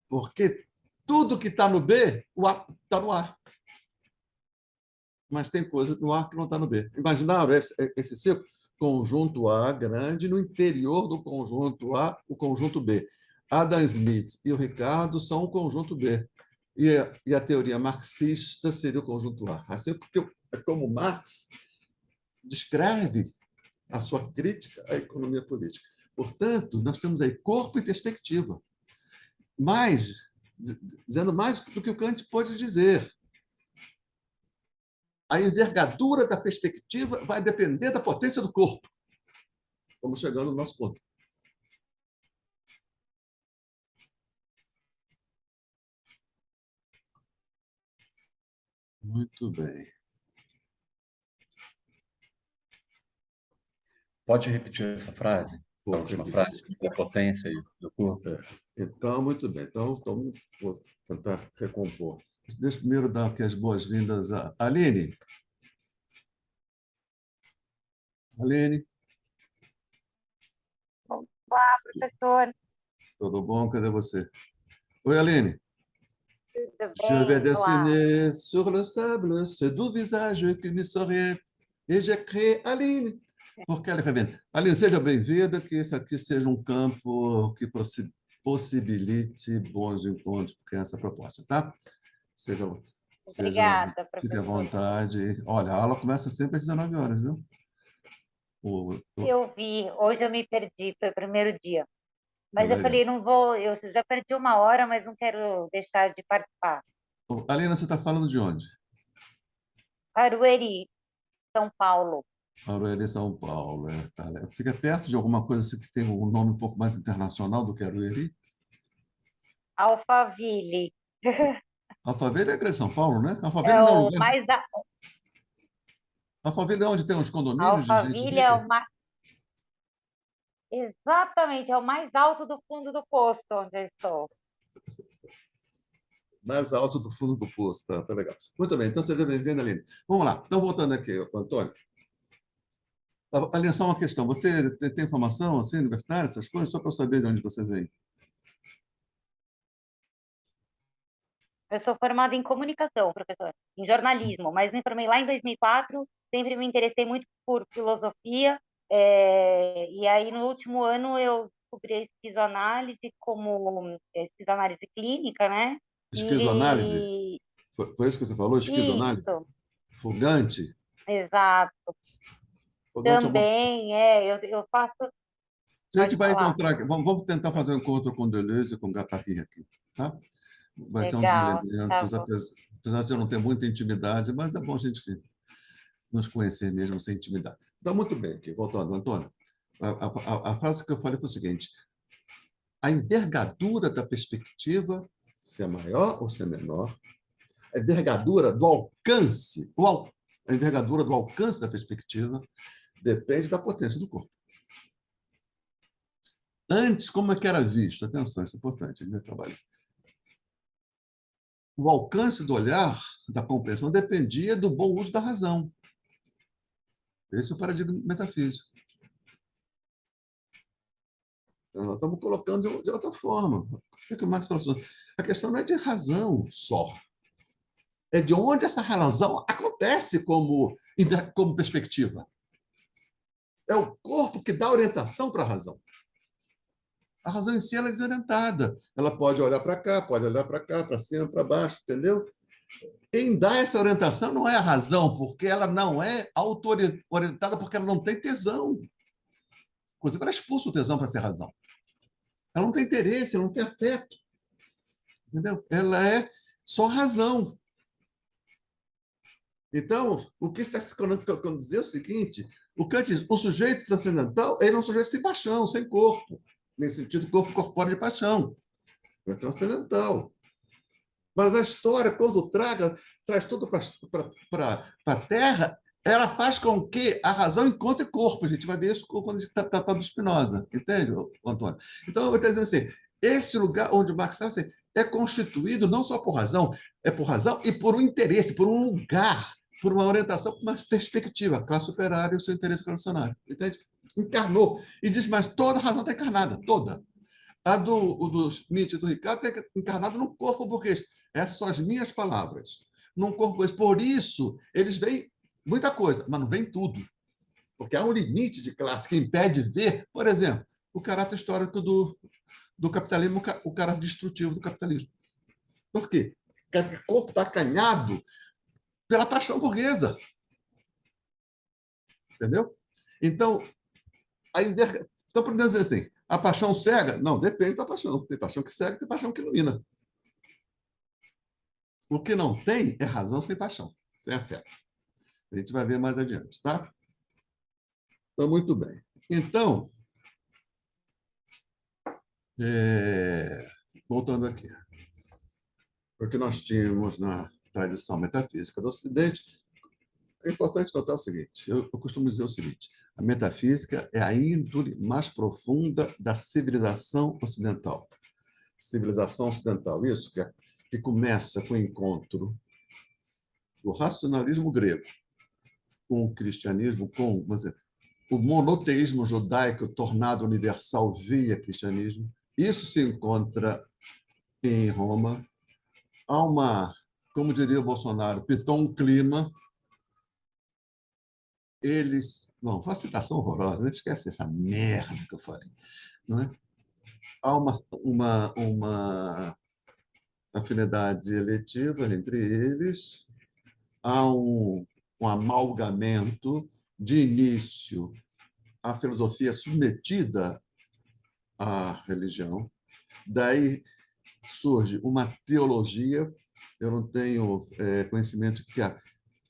Porque tudo que está no B está no A. Mas tem coisa no A que não está no B. Imaginaram esse ciclo? Conjunto A grande, no interior do conjunto A, o conjunto B. Adam Smith e o Ricardo são o conjunto B. E a teoria marxista seria o conjunto A. Assim, porque é como Marx descreve a sua crítica à economia política. Portanto, nós temos aí corpo e perspectiva. Mas, dizendo mais do que o Kant pode dizer, a envergadura da perspectiva vai depender da potência do corpo. Estamos chegando no nosso ponto. Muito bem. Pode repetir essa frase? A última frase, da potência do corpo. Então, muito bem. Então, vou tentar recompor. Deixa eu primeiro dar aqui as boas-vindas a Aline. Aline. Olá, professor. Tudo bom? Cadê você? Oi, Aline. Tudo Je vais bem? dessiner sur le sable ce doux visage que me sourit et j'écris Aline. Porque ela revendo. Aline, seja bem-vinda, que esse aqui seja um campo que possibilite bons encontros, porque essa é a proposta, tá? Obrigada, professor. Fique à vontade. Olha, a aula começa sempre às 19 horas, viu? Eu vi, hoje eu me perdi, foi o primeiro dia. Mas Tá eu falei, não vou, eu já perdi 1 hora, mas não quero deixar de participar. Aline, você está falando de onde? Carueri, São Paulo. Carueri, São Paulo. Tá. Fica perto de alguma coisa assim que tem um nome um pouco mais internacional do que Carueri? Alphaville. Alphaville é Grande São Paulo, né? Alphaville É não é um o lugar. mais... Alphaville é onde tem os condomínios de gente Alphaville é rica? o mais... Exatamente, é o mais alto do fundo do posto onde eu estou. Mais alto do fundo do poço, tá legal. Muito bem, então seja bem-vinda, Aline. Vamos lá, então voltando aqui, Antônio. Aline, só uma questão. Você tem formação assim, universitária, essas coisas, só para eu saber de onde você vem? Eu sou formada em comunicação, professor, em jornalismo, mas me formei lá em 2004, sempre me interessei muito por filosofia, e aí no último ano eu descobri a esquizoanálise como esquizoanálise clínica, né? Esquizoanálise? Foi isso que você falou? Esquizoanálise? Isso, Fugante? exato. Fugante Também, eu faço... A gente vai falar. encontrar, vamos tentar fazer um encontro com Deleuze e com Guattari aqui, tá? Vai ser um dos Legal, elementos, tá bom. apesar de eu não ter muita intimidade, mas é bom a gente nos conhecer mesmo sem intimidade. Então, muito bem, aqui, voltando, Antônio. A frase que eu falei foi o seguinte: a envergadura da perspectiva, se é maior ou se é menor, a envergadura do alcance, a envergadura do alcance da perspectiva depende da potência do corpo. Antes, como é que era visto? Atenção, isso é importante, no meu trabalho. O alcance do olhar, da compreensão, dependia do bom uso da razão. Esse é o paradigma metafísico. Então, nós estamos colocando de outra forma. O que o Marx falou assim? A questão não é de razão só. É de onde essa razão acontece como perspectiva. É o corpo que dá orientação para a razão. A razão em si ela é desorientada. Ela pode olhar para cá, pode olhar para cá, para cima, para baixo, entendeu? Quem dá essa orientação não é a razão, porque ela não é orientada, porque ela não tem tesão. Inclusive, ela expulsa o tesão para ser razão. Ela não tem interesse, ela não tem afeto. Entendeu? Ela é só razão. Então, o que está se querendo dizer é o seguinte: o Kant diz, o sujeito transcendental ele é um sujeito sem paixão, sem corpo. Nesse sentido, corpo corpóreo de paixão. É transcendental. Mas a história, quando traz tudo para a Terra, ela faz com que a razão encontre corpo. A gente vai ver isso quando a gente está tratando de Spinoza. Entende, Antônio? Então, eu estou dizendo assim, esse lugar onde Marx está assim, é constituído não só por razão, é por razão e por um interesse, por um lugar, por uma orientação, por uma perspectiva. A classe operária e o seu interesse revolucionário. Entende? Encarnou. E diz, mas toda razão está encarnada, toda. A do Schmitt e do Ricardo está encarnada num corpo burguês. Essas são as minhas palavras. Num corpo burguês. Por isso, eles veem muita coisa, mas não veem tudo. Porque há um limite de classe que impede de ver, por exemplo, o caráter histórico do capitalismo, o caráter destrutivo do capitalismo. Por quê? Porque o corpo está acanhado pela paixão burguesa. Entendeu? Então, podemos dizer assim, a paixão cega? Não, depende da paixão. Tem paixão que cega, tem paixão que ilumina. O que não tem é razão sem paixão, sem afeto. A gente vai ver mais adiante, tá? Então, muito bem. Então, voltando aqui. O que nós tínhamos na tradição metafísica do Ocidente, é importante notar o seguinte, eu costumo dizer o seguinte, a metafísica é a índole mais profunda da civilização ocidental. Civilização ocidental, isso que começa com o encontro do racionalismo grego com o cristianismo, com o monoteísmo judaico tornado universal via cristianismo. Isso se encontra em Roma. Há uma, como diria o Bolsonaro, piton clima. Eles... Não, foi uma citação horrorosa, não esquece essa merda que eu falei. Não é? Há uma afinidade eletiva entre eles, há um amalgamento de início, a filosofia submetida à religião, daí surge uma teologia, eu não tenho conhecimento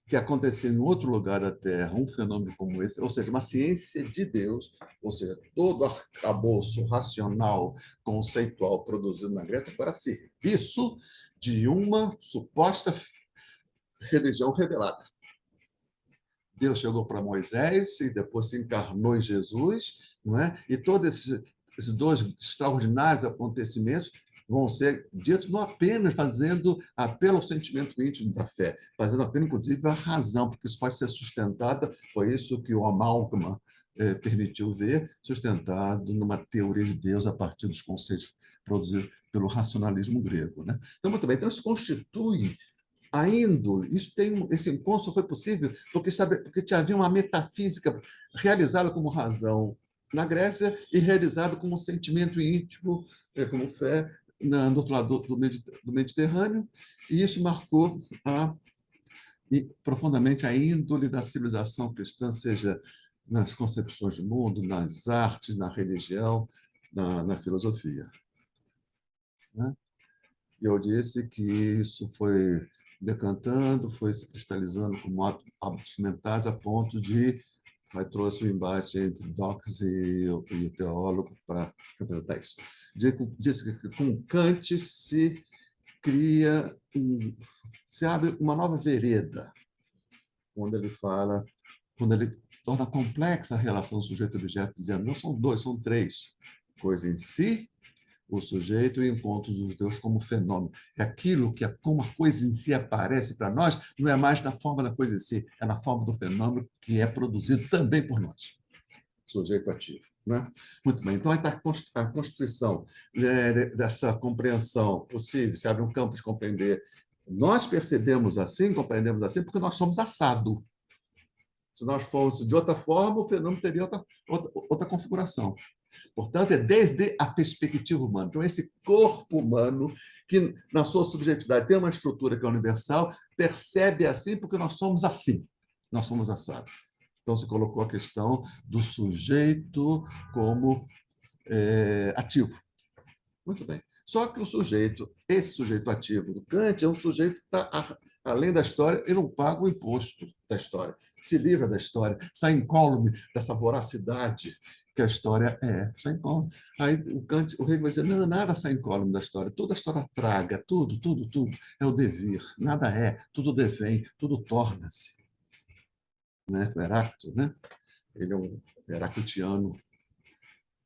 que aconteceu em outro lugar da Terra, um fenômeno como esse, ou seja, uma ciência de Deus, ou seja, todo arcabouço racional, conceitual produzido na Grécia para serviço de uma suposta religião revelada. Deus chegou para Moisés e depois se encarnou em Jesus, não é? E todos esses dois extraordinários acontecimentos vão ser ditos não apenas fazendo apelo ao sentimento íntimo da fé, fazendo apelo, inclusive, à razão, porque isso pode ser sustentado, foi isso que o amálgama permitiu ver, sustentado numa teoria de Deus a partir dos conceitos produzidos pelo racionalismo grego, né? Então, muito bem, então isso constitui a índole, esse encontro só foi possível porque havia uma metafísica realizada como razão na Grécia e realizada como sentimento íntimo, como fé, do outro lado do Mediterrâneo, e isso marcou profundamente a índole da civilização cristã, seja nas concepções de mundo, nas artes, na religião, na filosofia. E eu disse que isso foi decantando, foi se cristalizando como hábitos mentais a ponto de... Aí trouxe o embate entre Dawkins e o teólogo para representar isso. Disse que com Kant se abre uma nova vereda, quando ele torna complexa a relação sujeito-objeto, dizendo não são dois, são três. Coisa em si, o sujeito e o encontro dos dois como fenômeno. É aquilo que, como a coisa em si aparece para nós, não é mais na forma da coisa em si, é na forma do fenômeno que é produzido também por nós, sujeito ativo. Né? Muito bem, então aí está a constituição dessa compreensão possível, se abre um campo de compreender. Nós percebemos assim, compreendemos assim, porque nós somos assado. Se nós fôssemos de outra forma, o fenômeno teria outra configuração. Portanto, é desde a perspectiva humana. Então, esse corpo humano, que na sua subjetividade tem uma estrutura que é universal, percebe assim porque nós somos assim. Nós somos assados. Então, se colocou a questão do sujeito como ativo. Muito bem. Só que esse sujeito ativo do Kant é um sujeito que está além da história e não paga o imposto da história. Se livra da história, sai incólume dessa voracidade que a história é. Sai incólume. Aí o Hegel vai dizer, não, nada sai incólume da história. Toda a história traga, tudo, tudo, tudo. É o devir. Nada é, tudo devém, tudo torna-se. Né? O Heráclito, né? Ele é um heraclitiano,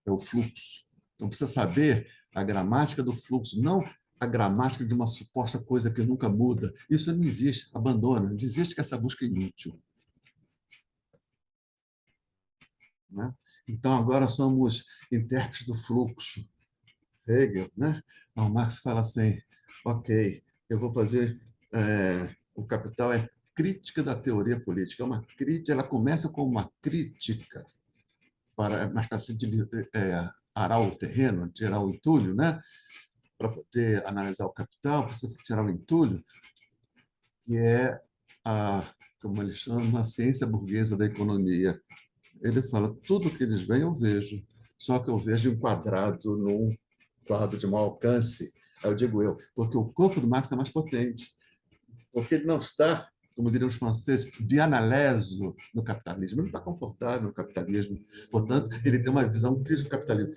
é o fluxo. Então, precisa saber a gramática do fluxo, não a gramática de uma suposta coisa que nunca muda. Isso não existe, abandona, desiste que essa busca é inútil. Né? Então, agora somos intérpretes do fluxo. Hegel, né? Então, Marx fala assim, ok, eu vou fazer... o Capital é crítica da teoria política. É uma crítica, ela começa com uma crítica, mas para se arar o terreno, tirar o entulho, né? Para poder analisar o Capital, precisa tirar o entulho, que é como ele chama, a ciência burguesa da economia. Ele fala, tudo que eles veem eu vejo, só que eu vejo enquadrado num quadro de mau alcance. Aí eu digo porque o corpo do Marx é mais potente, porque ele não está, como diriam os franceses, bianaleso no capitalismo. Ele não está confortável no capitalismo. Portanto, ele tem uma visão crítica do capitalismo.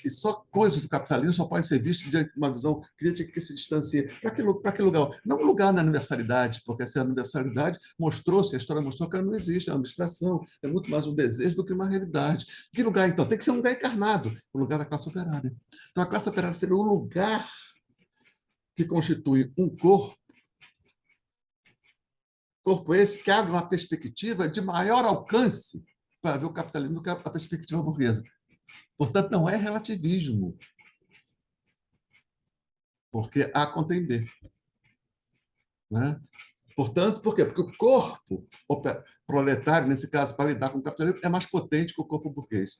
E só coisas do capitalismo só podem ser vistas de uma visão crítica que se distancia. Para que lugar? Não um lugar na universalidade, porque essa universalidade mostrou-se, a história mostrou que ela não existe, é uma abstração, é muito mais um desejo do que uma realidade. Que lugar, então? Tem que ser um lugar encarnado, o lugar da classe operária. Então, a classe operária seria o lugar que constitui um corpo esse que abre uma perspectiva de maior alcance para ver o capitalismo do que a perspectiva burguesa. Portanto, não é relativismo, porque A contém B. Né? Portanto, por quê? Porque o corpo proletário, nesse caso, para lidar com o capitalismo, é mais potente que o corpo burguês.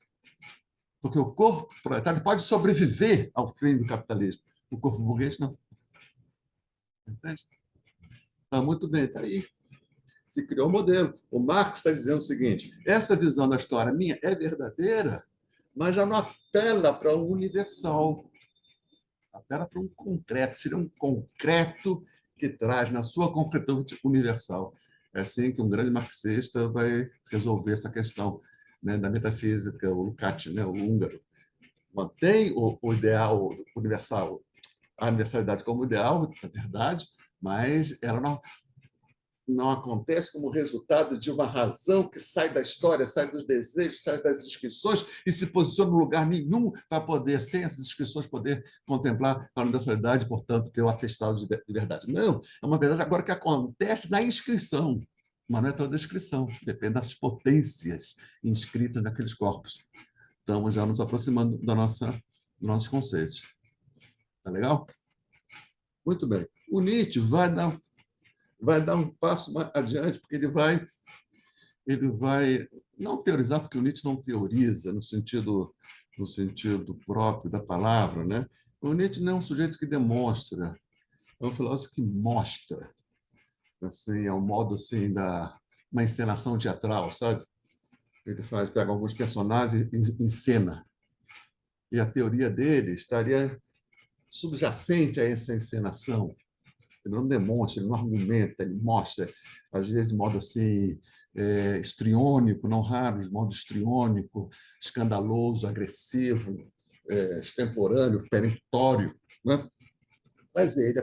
Porque o corpo proletário pode sobreviver ao fim do capitalismo. O corpo burguês, não. Entende? Muito bem, está aí. Se criou um modelo. O Marx está dizendo o seguinte, essa visão da história minha é verdadeira, mas ela não apela para o universal. Apela para um concreto. Seria um concreto que traz na sua concretude universal. É assim que um grande marxista vai resolver essa questão, né, da metafísica, o Lukács, né, o húngaro. Mantém o ideal universal, a universalidade como ideal, é verdade, mas ela não acontece como resultado de uma razão que sai da história, sai dos desejos, sai das inscrições e se posiciona em lugar nenhum para poder, sem essas inscrições, poder contemplar a universalidade, portanto, ter o atestado de verdade. Não, é uma verdade agora que acontece na inscrição, mas não é toda a inscrição, depende das potências inscritas naqueles corpos. Estamos já nos aproximando dos nossos conceitos. Tá legal? Muito bem. O Nietzsche vai dar um passo mais adiante, porque ele vai não teorizar, porque o Nietzsche não teoriza no sentido próprio da palavra, né? O Nietzsche não é um sujeito que demonstra, é um filósofo que mostra, assim, é um modo assim uma encenação teatral, sabe? Ele pega alguns personagens e encena. E a teoria dele estaria subjacente a essa encenação. Ele não demonstra, ele não argumenta, ele mostra, às vezes de modo assim, histriônico, não raro, de modo histriônico, escandaloso, agressivo, extemporâneo, peremptório. Né? Mas ele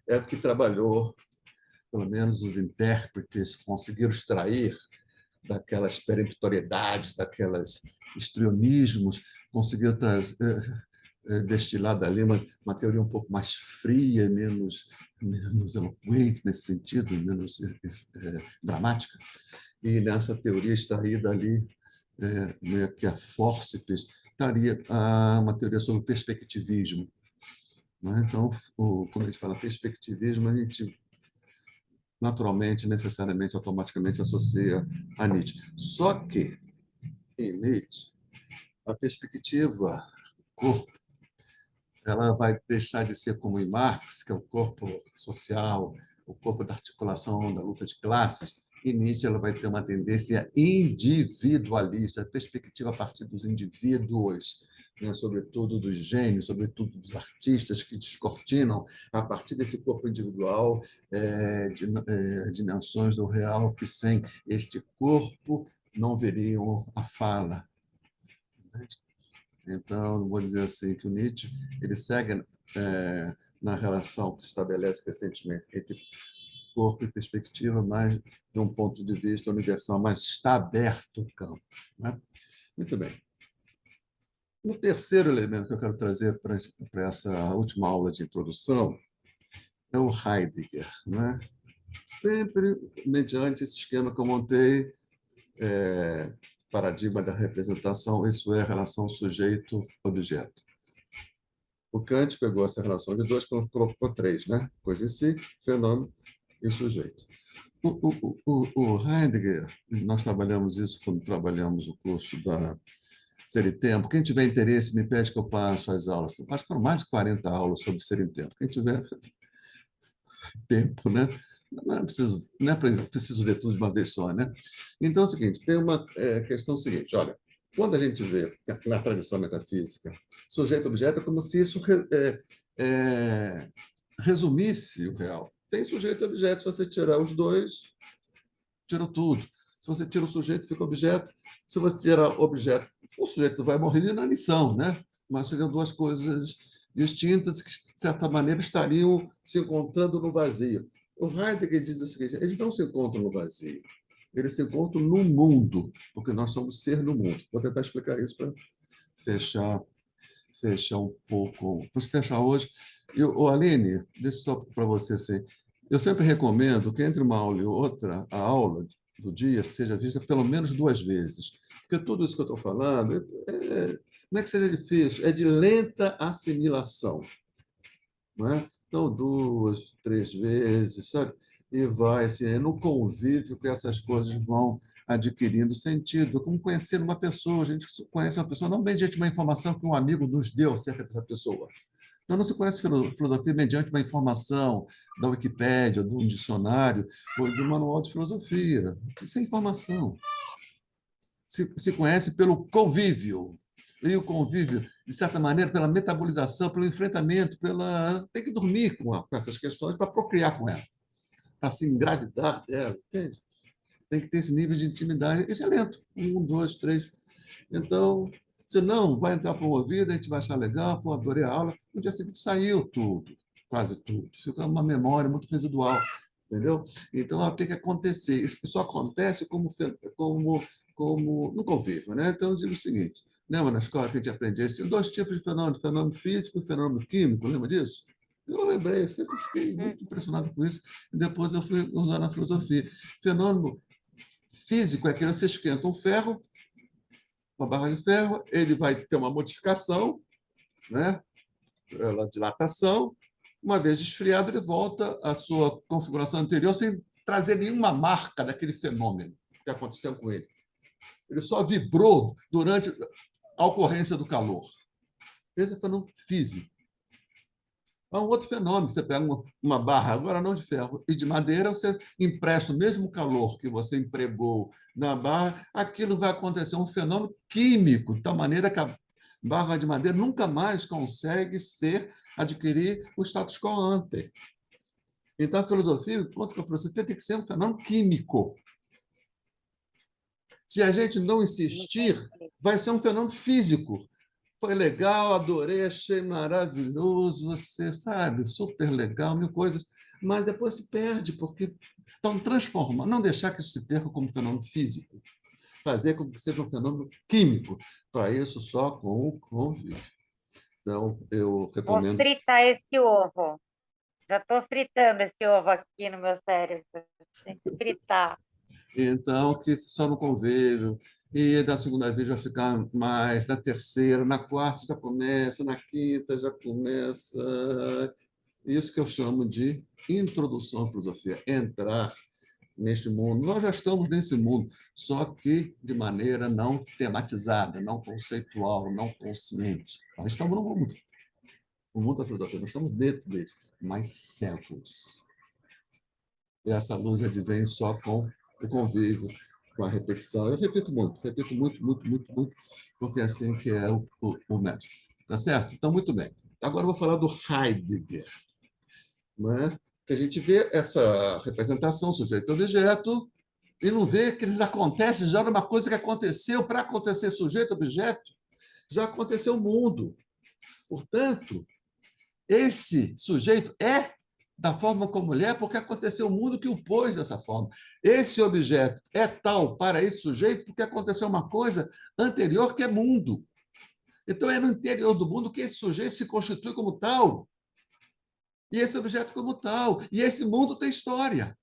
é o que trabalhou, pelo menos os intérpretes conseguiram extrair daquelas peremptoriedades, daquelas histrionismos, conseguiram destilar dali uma teoria um pouco mais fria, menos eloquente nesse sentido, menos dramática. E nessa teoria extraída ali, meio que a fórceps, estaria uma teoria sobre o perspectivismo. Né? Então, quando a gente fala perspectivismo, a gente naturalmente, necessariamente, automaticamente associa a Nietzsche. Só que, em Nietzsche, a perspectiva corpo, ela vai deixar de ser como em Marx, que é o corpo social, o corpo da articulação da luta de classes, E Nietzsche ela vai ter uma tendência individualista, perspectiva a partir dos indivíduos, né? Sobretudo dos gênios, sobretudo dos artistas que descortinam, a partir desse corpo individual, dimensões do real que sem este corpo não veriam a fala. Então, vou dizer assim, que o Nietzsche ele segue na relação que se estabelece recentemente entre corpo e perspectiva, mas de um ponto de vista universal, mas está aberto o campo. Né? Muito bem. O terceiro elemento que eu quero trazer para essa última aula de introdução é o Heidegger. Né? Sempre mediante esse esquema que eu montei, paradigma da representação, isso é a relação sujeito-objeto. O Kant pegou essa relação de dois, colocou três, né? Coisa em si, fenômeno e sujeito. O Heidegger, nós trabalhamos isso quando trabalhamos o curso da Ser e Tempo. Quem tiver interesse, me pede que eu passo as aulas. Acho que foram mais de 40 aulas sobre Ser e Tempo. Quem tiver tempo, né? Não é preciso ver tudo de uma vez só, né? Então, é o seguinte, tem uma questão seguinte, olha, quando a gente vê na tradição metafísica, sujeito-objeto é como se isso resumisse o real. Tem sujeito e objeto, se você tirar os dois, tirou tudo. Se você tira o sujeito, fica objeto. Se você tirar objeto, o sujeito vai morrer de inanição, né? Mas seriam duas coisas distintas que, de certa maneira, estariam se encontrando no vazio. O Heidegger diz o seguinte, eles não se encontram no vazio, eles se encontram no mundo, porque nós somos ser no mundo. Vou tentar explicar isso para fechar um pouco. Para fechar hoje, Aline, deixa só para você assim, eu sempre recomendo que entre uma aula e outra, a aula do dia seja vista pelo menos 2 vezes, porque tudo isso que eu estou falando não é que seja difícil, é de lenta assimilação. Não é? Então, 2, 3 vezes, sabe? E vai, assim, no convívio que essas coisas vão adquirindo sentido, como conhecer uma pessoa. A gente conhece uma pessoa não mediante uma informação que um amigo nos deu acerca dessa pessoa. Então, não se conhece filosofia mediante uma informação da Wikipédia, de um dicionário ou de um manual de filosofia. Isso é informação. Se conhece pelo convívio. E o convívio, de certa maneira, pela metabolização, pelo enfrentamento, tem que dormir com essas questões para procriar com ela, para se engravidar dela, entende? Tem que ter esse nível de intimidade. Isso é lento. 1, 2, 3. Então, senão, vai entrar para uma vida, a gente vai achar legal, pô, adorei a aula. No dia seguinte saiu tudo, quase tudo. Fica uma memória muito residual, entendeu? Então, ela tem que acontecer. Isso só acontece como no convívio, né? Então, eu digo o seguinte, lembra na escola que a gente aprendia? Tinha 2 tipos de fenômeno físico e fenômeno químico, lembra disso? Eu lembrei, eu sempre fiquei muito impressionado com isso, e depois eu fui usar na filosofia. Fenômeno físico é que você esquenta um ferro, uma barra de ferro, ele vai ter uma modificação, né? Pela dilatação, uma vez esfriado, ele volta à sua configuração anterior sem trazer nenhuma marca daquele fenômeno que aconteceu com ele. Ele só vibrou durante a ocorrência do calor. Esse é o fenômeno físico. Há um outro fenômeno, você pega uma barra, agora não de ferro, e de madeira, você empresta o mesmo calor que você empregou na barra, aquilo vai acontecer um fenômeno químico, de tal maneira que a barra de madeira nunca mais consegue adquirir o status quo ante. Então, a filosofia, enquanto que a filosofia tem que ser um fenômeno químico. Se a gente não insistir, vai ser um fenômeno físico. Foi legal, adorei, achei maravilhoso, você sabe, super legal, 1000 coisas, mas depois se perde, porque estão transformando, não deixar que isso se perca como fenômeno físico, fazer com que seja um fenômeno químico, para isso só com o convívio. Então, eu recomendo... Vou fritar esse ovo. Já estou fritando esse ovo aqui no meu cérebro. Tem que fritar. Então, que só no convívio, e da segunda vez vai ficar mais, na terceira, na quarta já começa, na quinta já começa. Isso que eu chamo de introdução à filosofia, entrar neste mundo. Nós já estamos nesse mundo, só que de maneira não tematizada, não conceitual, não consciente. Nós estamos no mundo. O mundo da filosofia, nós estamos dentro dele, mas cegos. E essa luz advém só com o convívio, com a repetição. Eu repito muito, porque é assim que é o método. Tá certo? Então, muito bem. Agora eu vou falar do Heidegger, não é? Que a gente vê essa representação sujeito-objeto e não vê que eles acontecem já numa coisa que aconteceu para acontecer sujeito-objeto, já aconteceu o mundo. Portanto, esse sujeito é da forma como ele é, porque aconteceu o mundo que o pôs dessa forma. Esse objeto é tal para esse sujeito porque aconteceu uma coisa anterior que é mundo. Então, é no interior do mundo que esse sujeito se constitui como tal, e esse objeto como tal, e esse mundo tem história.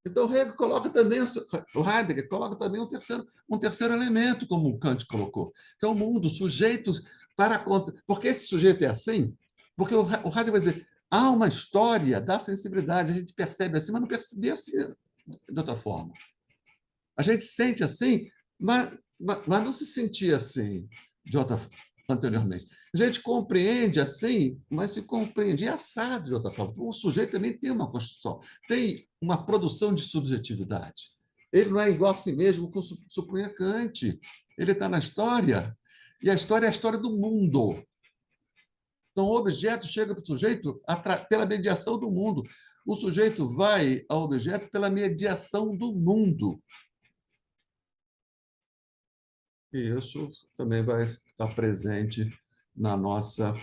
Então, o Heidegger coloca também um terceiro elemento, como o Kant colocou, que é o mundo, sujeitos para... Porque esse sujeito é assim, porque o Heidegger vai dizer, há uma história da sensibilidade, a gente percebe assim, mas não percebia assim de outra forma. A gente sente assim, mas não se sentia assim de outra anteriormente. A gente compreende assim, mas se compreendia assado de outra forma. O sujeito também tem uma construção, tem uma produção de subjetividade. Ele não é igual a si mesmo, como supunha Kant. Ele está na história, e a história é a história do mundo. Então, o objeto chega para o sujeito pela mediação do mundo. O sujeito vai ao objeto pela mediação do mundo. E isso também vai estar presente na nossa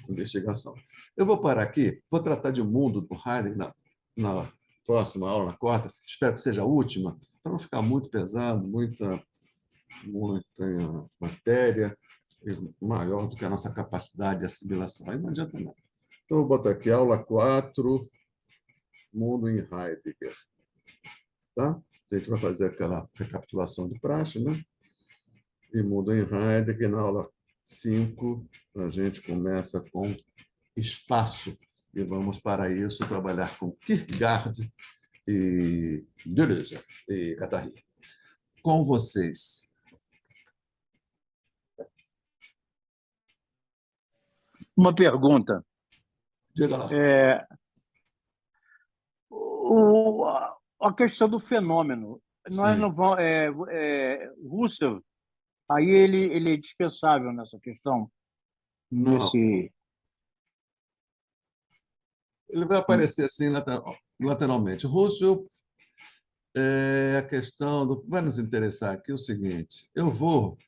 investigação. Eu vou parar aqui, vou tratar de um mundo do Heidegger na próxima aula, na quarta, espero que seja a última, para não ficar muito pesado, muita matéria, maior do que a nossa capacidade de assimilação. Aí não adianta nada. Então, eu vou botar aqui, aula 4, mundo em Heidegger. Tá? A gente vai fazer aquela recapitulação de praxe, né? E mundo em Heidegger, na aula 5, a gente começa com espaço. E vamos, para isso, trabalhar com Kierkegaard e Deleuze e Guattari. Com vocês. Uma pergunta. Diga lá. A questão do fenômeno. Nós Sim. não vamos. Husserl, aí ele é dispensável nessa questão. Não. Ele vai aparecer assim lateralmente. Husserl, a questão do... Vai nos interessar aqui o seguinte, eu vou...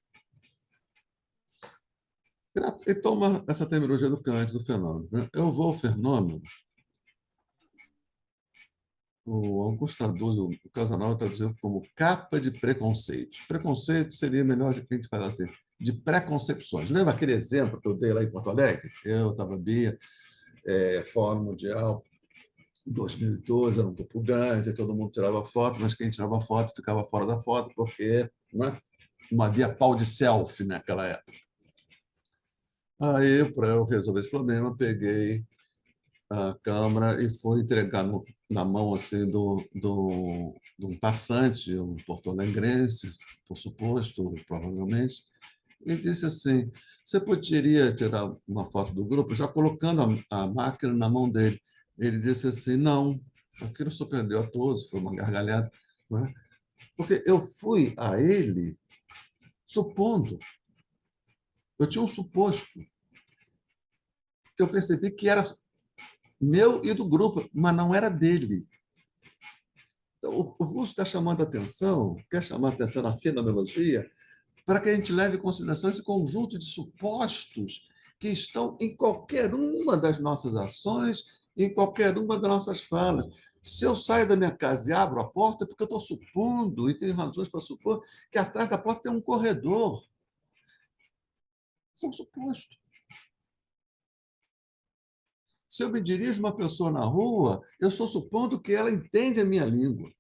Ele toma essa terminologia do Kant, do fenômeno. Né? Eu vou ao fenômeno. O Augusto Cardoso, o Casanova traduziu como capa de preconceitos. Preconceito seria melhor a gente falar assim, de preconcepções. Lembra aquele exemplo que eu dei lá em Porto Alegre? Eu estava Bia, Fórum Mundial 2012, era um grupo grande, todo mundo tirava foto, mas quem tirava foto ficava fora da foto, porque não havia pau de selfie naquela época. Aí, para eu resolver esse problema, peguei a câmera e fui entregar na mão assim, de um passante, um porto-alegrense, por suposto, provavelmente, e disse assim, você poderia tirar uma foto do grupo já colocando a máquina na mão dele? Ele disse assim, não. Aquilo surpreendeu a todos, foi uma gargalhada. Não é? Porque eu fui a ele supondo. Eu tinha um suposto que eu percebi que era meu e do grupo, mas não era dele. Então, o Russo está chamando a atenção, quer chamar a atenção na fenomenologia, para que a gente leve em consideração esse conjunto de supostos que estão em qualquer uma das nossas ações, em qualquer uma das nossas falas. Se eu saio da minha casa e abro a porta, é porque eu estou supondo, e tenho razões para supor, que atrás da porta tem um corredor. Isso é um suposto. Se eu me dirijo a uma pessoa na rua, eu estou supondo que ela entende a minha língua,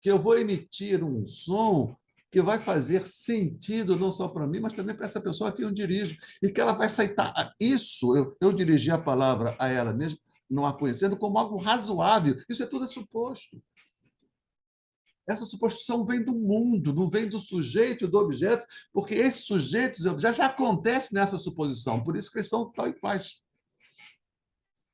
que eu vou emitir um som que vai fazer sentido não só para mim, mas também para essa pessoa a quem eu dirijo, e que ela vai aceitar isso, eu dirigir a palavra a ela mesma, não a conhecendo, como algo razoável. Isso tudo é suposto. Essa suposição vem do mundo, não vem do sujeito e do objeto, porque esses sujeitos e objetos já acontecem nessa suposição, por isso que eles são tal e quais.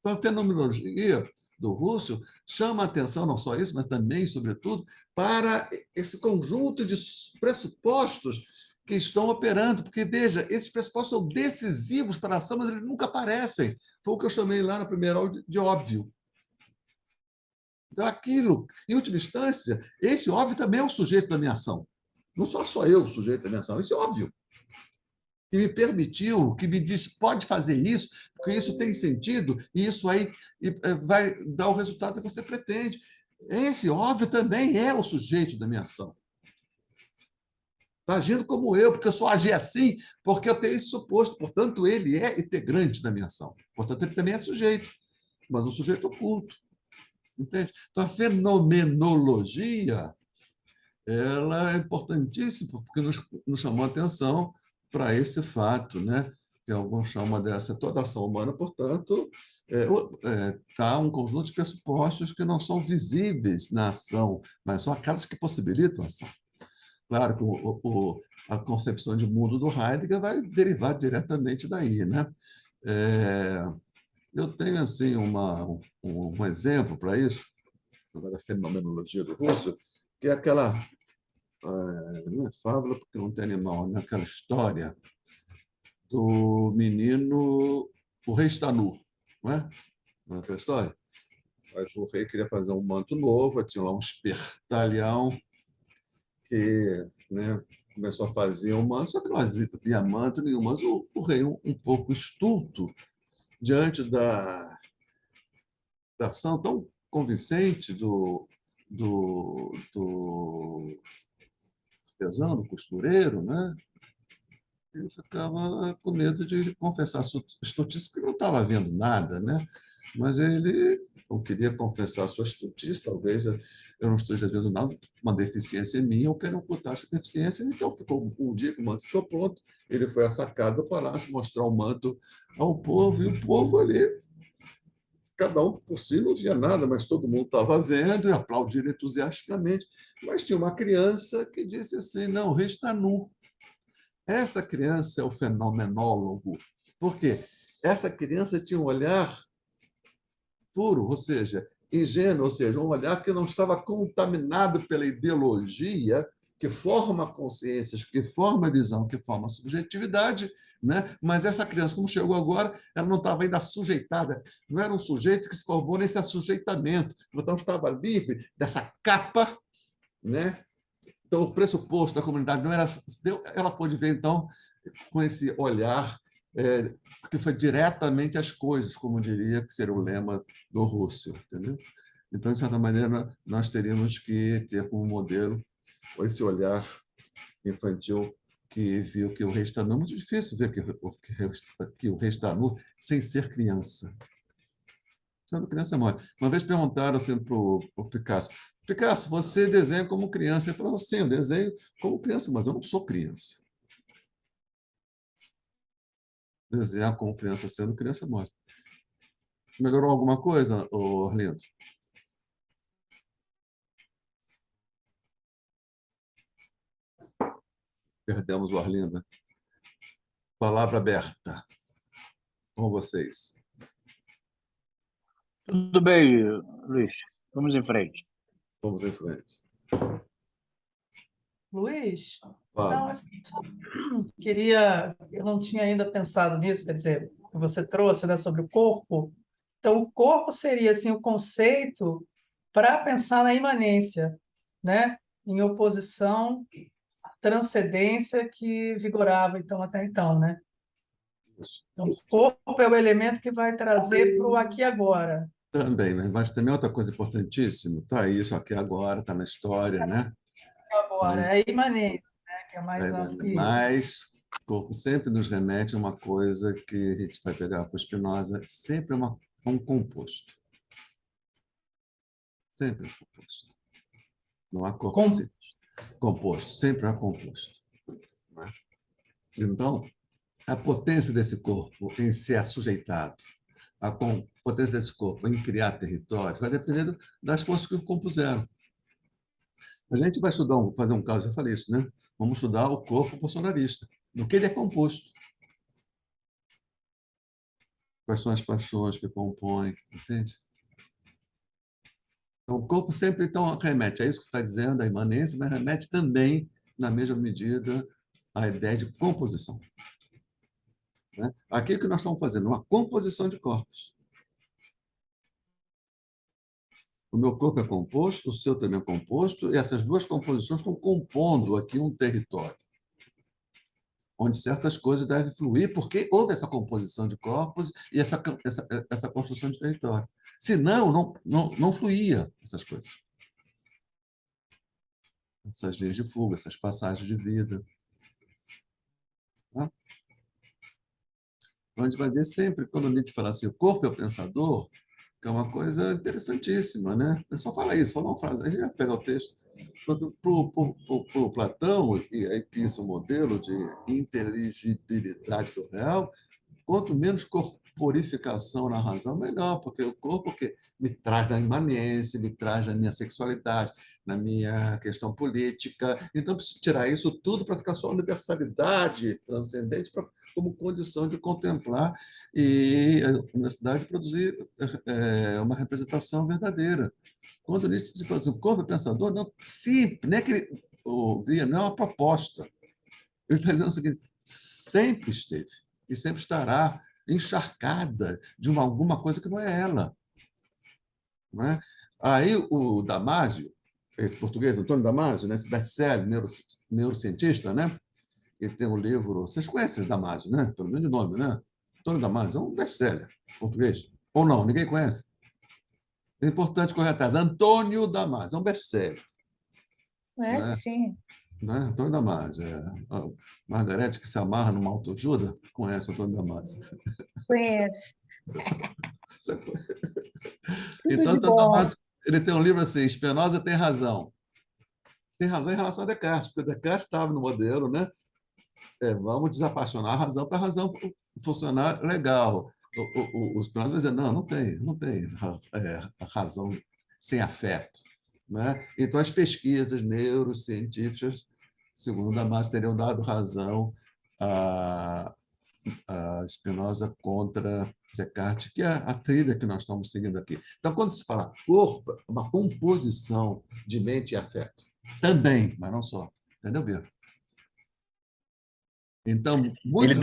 Então, a fenomenologia do Russell chama a atenção, não só isso, mas também, sobretudo, para esse conjunto de pressupostos que estão operando. Porque, veja, esses pressupostos são decisivos para a ação, mas eles nunca aparecem. Foi o que eu chamei lá na primeira aula de óbvio. Então, aquilo, em última instância, esse óbvio também é o sujeito da minha ação. Não sou só eu o sujeito da minha ação, esse é óbvio. Que me permitiu, que me disse, pode fazer isso, porque isso tem sentido, e isso aí vai dar o resultado que você pretende. Esse óbvio também é o sujeito da minha ação. Está agindo como eu, porque eu só agi assim, porque eu tenho esse suposto. Portanto, ele é integrante da minha ação. Portanto, ele também é sujeito, mas um sujeito oculto. Entende? Então, a fenomenologia ela é importantíssima, porque nos chamou a atenção para esse fato, né? Que alguns chamam dessa toda ação humana, portanto, está um conjunto de pressupostos que não são visíveis na ação, mas são aquelas que possibilitam a ação. Claro que a concepção de mundo do Heidegger vai derivar diretamente daí, né? Eu tenho assim um exemplo para isso, da fenomenologia do Russell, que é aquela não é fábula porque não tem animal, né? Aquela história do menino, o rei está nu, não é? Não é aquela história? Mas o rei queria fazer um manto novo, tinha lá um espertalhão que, né, começou a fazer um manto, só que não havia manto nenhum, mas o rei, um pouco estulto, diante da ação tão convincente do artesão, do costureiro, né? Ele ficava com medo de confessar sua estultice, porque não estava vendo nada, né? Mas ele não queria confessar sua estultice, talvez eu não esteja vendo nada, uma deficiência minha, eu quero ocultar essa deficiência. Então, ficou um dia que o manto ficou pronto, ele foi à sacada do palácio mostrar o manto ao povo, e o povo ali, cada um por si não via nada, mas todo mundo estava vendo e aplaudindo entusiasticamente. Mas tinha uma criança que disse assim, não, o rei está nu. Essa criança é o fenomenólogo. Por quê? Essa criança tinha um olhar puro, ou seja, ingênuo, ou seja, um olhar que não estava contaminado pela ideologia que forma consciências, que forma visão, que forma subjetividade, né? Mas essa criança, como chegou agora, ela não estava ainda sujeitada, não era um sujeito que se formou nesse assujeitamento, então estava livre dessa capa, né? Então, o pressuposto da comunidade não era. Ela pôde ver, então, com esse olhar que foi diretamente às coisas, como diria que seria o lema do Russell. Entendeu? Então, de certa maneira, nós teríamos que ter como modelo esse olhar infantil que viu que o rei está nu. É muito difícil ver que o rei está nu sem ser criança. Sendo criança morre. Uma vez perguntaram assim para o Picasso, Picasso, você desenha como criança? Ele falou, sim, eu desenho como criança, mas eu não sou criança. Desenhar como criança sendo criança morre. Melhorou alguma coisa, Orlindo? Perdemos o Orlindo. Palavra aberta. Com vocês. Tudo bem, Luiz. Vamos em frente. Vamos em frente. Luiz? Fala. Não, eu não tinha ainda pensado nisso, quer dizer, que você trouxe, né, sobre o corpo. Então, o corpo seria assim, o conceito para pensar na imanência, né, em oposição à transcendência que vigorava então, até então, né? Então, o corpo é o elemento que vai trazer para o aqui e agora. Também, mas também outra coisa importantíssima, está isso aqui agora, está na história, né? Agora, é imanente, né, que é mais amplo que isso. Mas o corpo sempre nos remete a uma coisa que a gente vai pegar com Spinoza, sempre um composto. Sempre um composto. Não há corpo composto, sempre há composto. Né? Então, a potência desse corpo em ser assujeitado, a potência desse corpo em criar território, vai depender das forças que o compuseram. A gente vai estudar, fazer um caso, já falei isso, né? Vamos estudar o corpo bolsonarista, do que ele é composto. quais são as paixões que compõem, entende? Então, o corpo sempre então, remete a isso que você está dizendo, a imanência, mas remete também, na mesma medida, à ideia de composição. Né? Aqui o que nós estamos fazendo? Uma composição de corpos. O meu corpo é composto, o seu também é composto, e essas duas composições estão compondo aqui um território, onde certas coisas devem fluir, porque houve essa composição de corpos e essa construção de território. Senão, não fluía essas coisas. Essas linhas de fuga, essas passagens de vida. Tá? Então, a gente vai ver sempre, quando a gente fala assim, o corpo é o pensador, que é uma coisa interessantíssima, né? O pessoal fala isso, fala uma frase, a gente vai pegar o texto. Para o Platão, e aí que isso é um modelo de inteligibilidade do real, quanto menos corporificação na razão, melhor, porque o corpo que me traz da imanência, me traz da minha sexualidade, na minha questão política. Então, preciso tirar isso tudo para ficar só a universalidade transcendente como condição de contemplar e a universidade produzir uma representação verdadeira. Quando Nietzsche diz assim, o corpo é pensador, não, sempre, não é que ele ouvia, não é uma proposta. Ele está dizendo o seguinte, sempre esteve e sempre estará encharcada de alguma coisa que não é ela. Não é? Aí o Damasio, esse português, Antônio Damasio, né, esse best-seller, neurocientista, né? Ele tem um livro... Vocês conhecem Damasio, né? Pelo menos de nome, né? Antônio Damasio é um best-seller português. Ou não, ninguém conhece? É importante correr atrás. Antônio Damasio, é um best-seller. É, Né? sim. Né? Antônio Damasio. Margarete, que se amarra numa autoajuda, conhece o Antônio Damasio. Conheço. Então, de Antônio bom. Damasio, ele tem um livro assim, Spinoza tem razão. Tem razão em relação a Descartes, porque Descartes estava no modelo, né? Vamos desapaixonar a razão para a razão funcionar legal. O Spinoza vai dizer, não tem razão sem afeto. Né? Então, as pesquisas neurocientíficas, segundo Damasio, teriam dado razão a Spinoza contra Descartes, que é a trilha que nós estamos seguindo aqui. Então, quando se fala corpo, é uma composição de mente e afeto. Também, mas não só. Entendeu, Bia? Então, Ele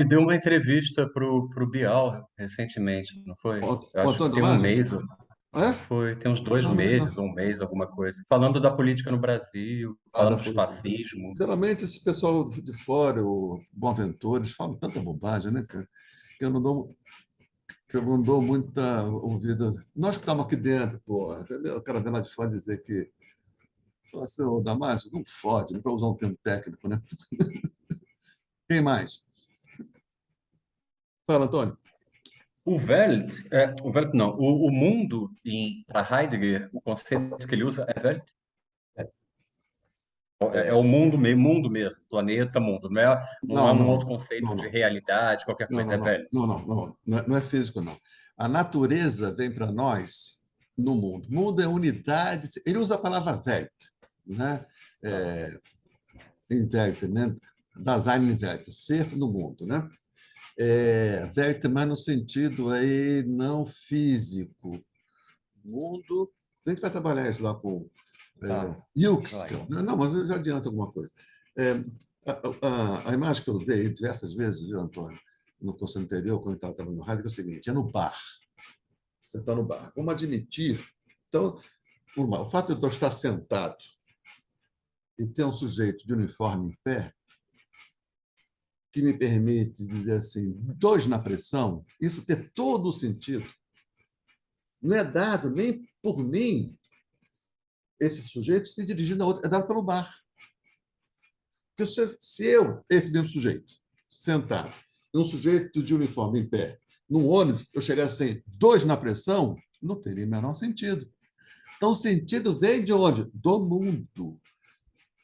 deu uma entrevista para o Bial recentemente, não foi? Eu O acho que Antônio tem um Damasio? mês, É? tem uns 2 meses, um mês, alguma coisa, falando da política no Brasil, falando Da de política. fascismo. Geralmente, esse pessoal de fora, o Boaventura, eles falam tanta bobagem, né, cara? Que eu não dou muita ouvida. Nós que estamos aqui dentro, porra, entendeu? O cara vem lá de fora dizer que. Fala assim, ô Damasio, não fode, não para usar um termo técnico, né? Quem mais? Fala, Antônio. O Welt não, o mundo, para Heidegger, o conceito que ele usa é Welt? É o mundo mesmo, planeta, mundo. Não é um outro conceito de realidade, qualquer coisa, é Welt. Não é físico, não. A natureza vem para nós no mundo. Mundo é unidade. Ele usa a palavra Welt, né? Welt, né? Dasein Welt, ser no mundo, né? Welt, mas no sentido aí não físico. Mundo. A gente vai trabalhar isso lá com Yuxka. Não, mas eu já adianto alguma coisa. A imagem que eu dei diversas vezes, viu, Antônio, no curso anterior, quando eu estava trabalhando no rádio, é o seguinte: é no bar. Você está no bar. Vamos admitir. Então, o fato de eu estar sentado e ter um sujeito de uniforme em pé, que me permite dizer assim, 2 na pressão, isso ter todo o sentido. Não é dado nem por mim esse sujeito se dirigindo a outro, é dado pelo bar. Porque se eu, esse mesmo sujeito, sentado, um sujeito de uniforme em pé, num ônibus, eu chegasse assim, 2 na pressão, não teria o menor sentido. Então, o sentido vem de onde? Do mundo.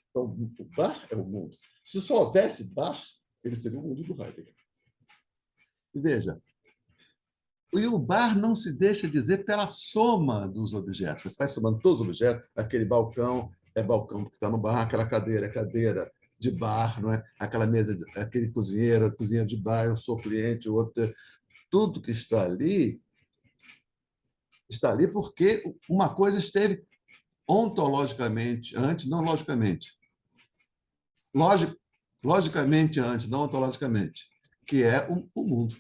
Então, o bar é o mundo. Se só houvesse bar, ele seria o mundo do Heidegger. E veja, e o bar não se deixa dizer pela soma dos objetos. Você vai somando todos os objetos, aquele balcão é balcão porque está no bar, aquela cadeira é cadeira de bar, não é? Aquela mesa, aquele cozinheiro, cozinha de bar, eu sou cliente, o outro tudo que está ali porque uma coisa esteve ontologicamente antes, não logicamente. Logicamente antes, não ontologicamente, que é o mundo,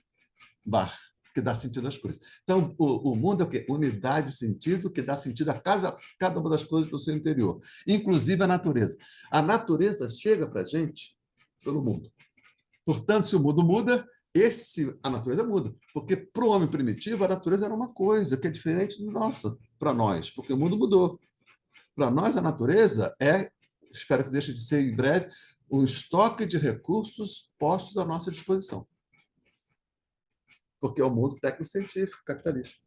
bar, que dá sentido às coisas. Então, o mundo é o quê? Unidade de sentido que dá sentido a cada uma das coisas do seu interior, inclusive a natureza. A natureza chega para a gente pelo mundo. Portanto, se o mundo muda, a natureza muda. Porque para o homem primitivo, a natureza era uma coisa que é diferente da nossa, para nós, porque o mundo mudou. Para nós, a natureza é, espero que deixe de ser em breve, um estoque de recursos postos à nossa disposição. Porque é o mundo técnico-científico, capitalista.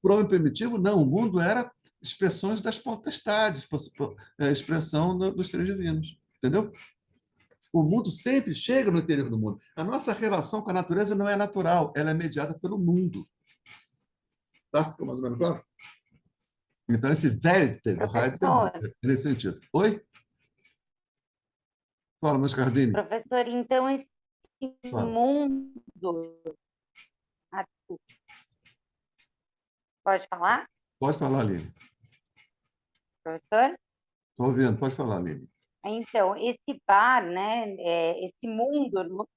Para o homem primitivo, não. O mundo era expressões das potestades, expressão dos seres divinos. Entendeu? O mundo sempre chega no interior do mundo. A nossa relação com a natureza não é natural, ela é mediada pelo mundo. Tá? Ficou mais ou menos claro? Então, esse Welt do Heidegger é nesse sentido. Oi? Fala, Moscardini. Professor, então esse Fala. mundo... Pode falar, Pode falar, Aline. professor? Estou ouvindo, pode falar, Aline. Então, esse bar, né, esse mundo,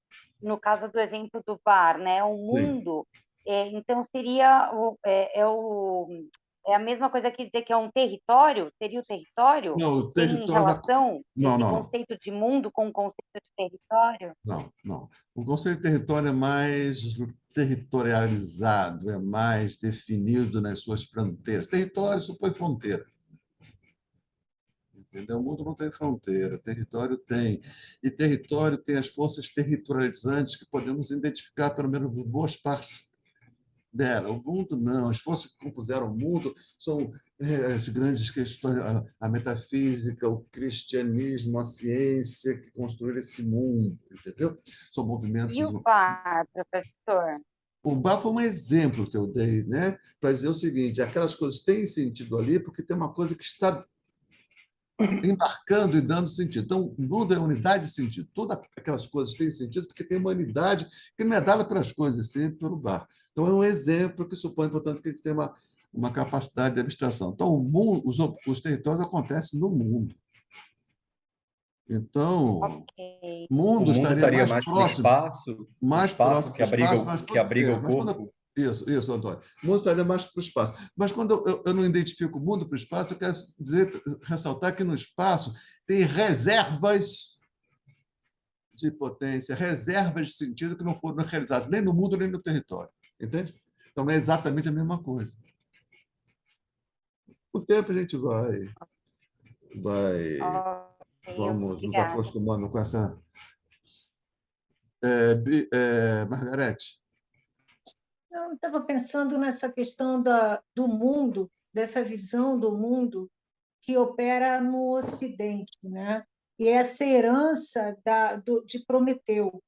no caso do exemplo do bar, né, o mundo, então seria é a mesma coisa que dizer que é um território? Seria o território? Não, o Tem território... relação Não, esse não, não. conceito de mundo com o conceito de território? Não, não. O conceito de território é mais territorializado, é mais definido nas suas fronteiras. Território supõe fronteira. Entendeu? O mundo não tem fronteira, território tem. E território tem as forças territorializantes que podemos identificar, pelo menos, boas partes dela. O mundo não. As forças que compuseram o mundo são as grandes questões, a metafísica, o cristianismo, a ciência que construíram esse mundo, entendeu? São movimentos... E o bar, professor? O bar foi um exemplo que eu dei, né? Para dizer o seguinte, aquelas coisas têm sentido ali porque tem uma coisa que está embarcando e dando sentido. Então, o mundo é unidade de sentido. Todas aquelas coisas têm sentido porque tem uma unidade que não é dada pelas coisas, sim pelo bar. Então, é um exemplo que supõe, portanto, que a gente tem uma capacidade de abstração. Então, o mundo, os territórios acontecem no mundo. Então, Ok. o mundo estaria mais pro próximo, espaço, mais próximo que abriga, do espaço, que abriga o mas quando corpo. Isso, Antônio. O mundo estaria mais para o espaço. Mas quando eu não identifico o mundo para o espaço, eu quero ressaltar que no espaço tem reservas de potência, reservas de sentido que não foram realizadas nem no mundo nem no território. Entende? Então, não é exatamente a mesma coisa. Com o tempo, a gente vai vamos nos Obrigada. acostumando com essa... Margarete. Eu estava pensando nessa questão do mundo, dessa visão do mundo que opera no Ocidente, né? E essa herança de Prometeu.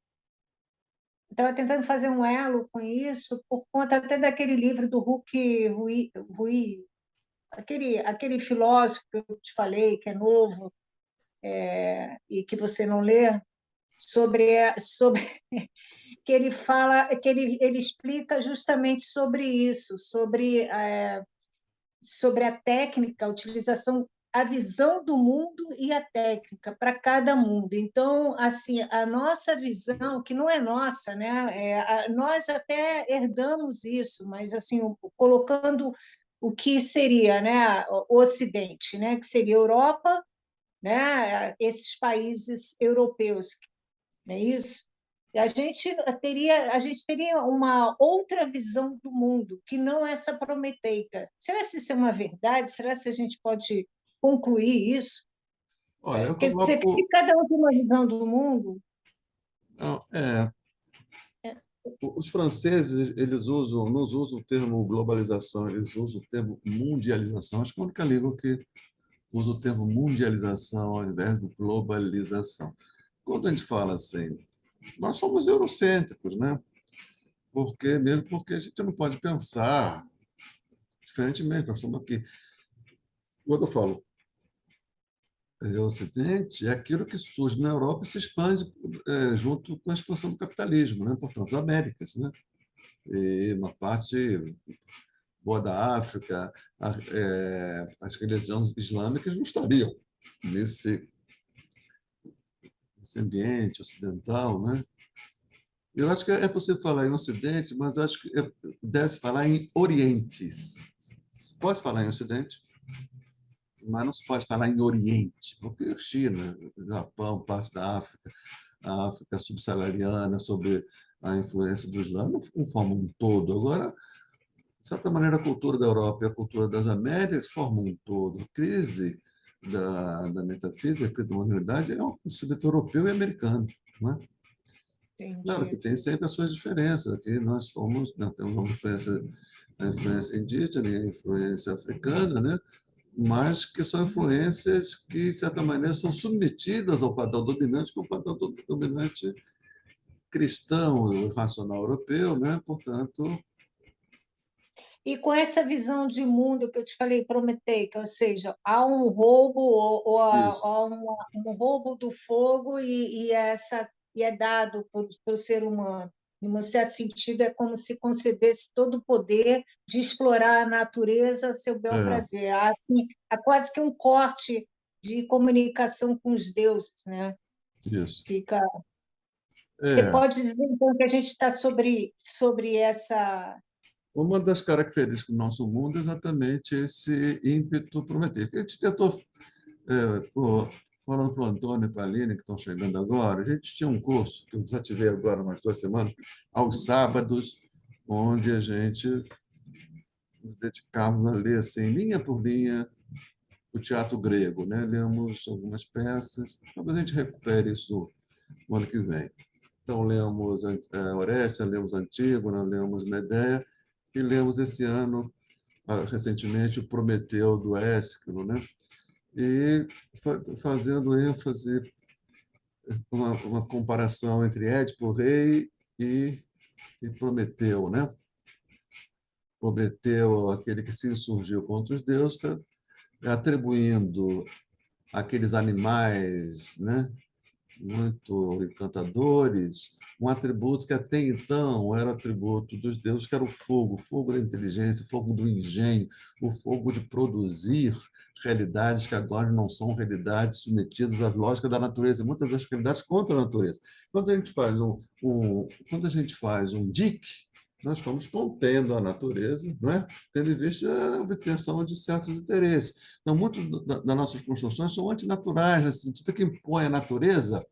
Estava tentando fazer um elo com isso, por conta até daquele livro do Rui, aquele filósofo que eu te falei, que é novo, e que você não lê, sobre que ele fala, que ele explica justamente sobre isso, sobre a técnica, a utilização, a visão do mundo e a técnica para cada mundo. Então, assim, a nossa visão, que não é nossa, né? Nós até herdamos isso, mas assim, colocando o que seria, né, o Ocidente, né, que seria a Europa, né, esses países europeus, não é isso? E a gente teria uma outra visão do mundo, que não essa prometeica. Será que isso é uma verdade? Será que a gente pode concluir isso? Olha, eu Quer dizer, que coloco... se cada um tem uma visão do mundo... Não, os franceses, eles não usam o termo globalização, eles usam o termo mundialização. Acho que é a única língua que usa o termo mundialização ao invés de globalização. Quando a gente fala assim, nós somos eurocêntricos, né? Mesmo porque a gente não pode pensar diferentemente. Nós estamos aqui. Quando eu falo o Ocidente, é aquilo que surge na Europa e se expande junto com a expansão do capitalismo, né? Portanto, as Américas, né? E uma parte boa da África, as religiões islâmicas não estariam nesse ambiente ocidental, né? Eu acho que é possível falar em Ocidente, mas eu acho que deve-se falar em Orientes. Se pode falar em Ocidente, mas não se pode falar em Oriente, porque China, Japão, parte da África, a África subsaariana, sobre a influência do Islã, não formam um todo. Agora, de certa maneira, a cultura da Europa e a cultura das Américas formam um todo. A crise da metafísica, a crise da modernidade, é um conceito europeu e americano, não é? Claro que Entendi. tem sempre as suas diferenças. Aqui nós temos uma a influência indígena e a influência africana, né? Mas que são influências que, de certa maneira, são submetidas ao padrão dominante, que é o padrão dominante cristão e racional europeu, né? Portanto, E com essa visão de mundo que eu te falei, prometeica, ou seja, há um roubo ou isso, há um roubo do fogo e é dado pelo ser humano. Em um certo sentido, é como se concedesse todo o poder de explorar a natureza a seu bel é, prazer. Há quase que um corte de comunicação com os deuses, né? isso. Fica. Você É, pode dizer, então, que a gente está sobre essa. uma das características do nosso mundo é exatamente esse ímpeto prometeico. A gente tentou, falando para o Antônio e para a Aline, que estão chegando agora, a gente tinha um curso, que eu desativei agora umas 2 semanas, aos sábados, onde a gente nos dedicávamos a ler, assim, linha por linha, o teatro grego, né? Lemos algumas peças, talvez a gente recupere isso no ano que vem. Então, lemos Orestes, lemos Antígona, lemos Medea, e lemos esse ano, recentemente, o Prometeu, do Ésquilo, né? E fazendo ênfase, uma comparação entre Édipo, o rei, e Prometeu, né? Prometeu, aquele que se insurgiu contra os deuses, atribuindo aqueles animais, né, muito encantadores, um atributo que até então era atributo dos deuses, que era o fogo da inteligência, o fogo do engenho, o fogo de produzir realidades que agora não são realidades submetidas à lógica da natureza, muitas das realidades contra a natureza. Quando a gente faz quando a gente faz um dique, nós estamos contendo a natureza, não é? Tendo em vista a obtenção de certos interesses. Então, muitas das nossas construções são antinaturais, nesse sentido que impõe à natureza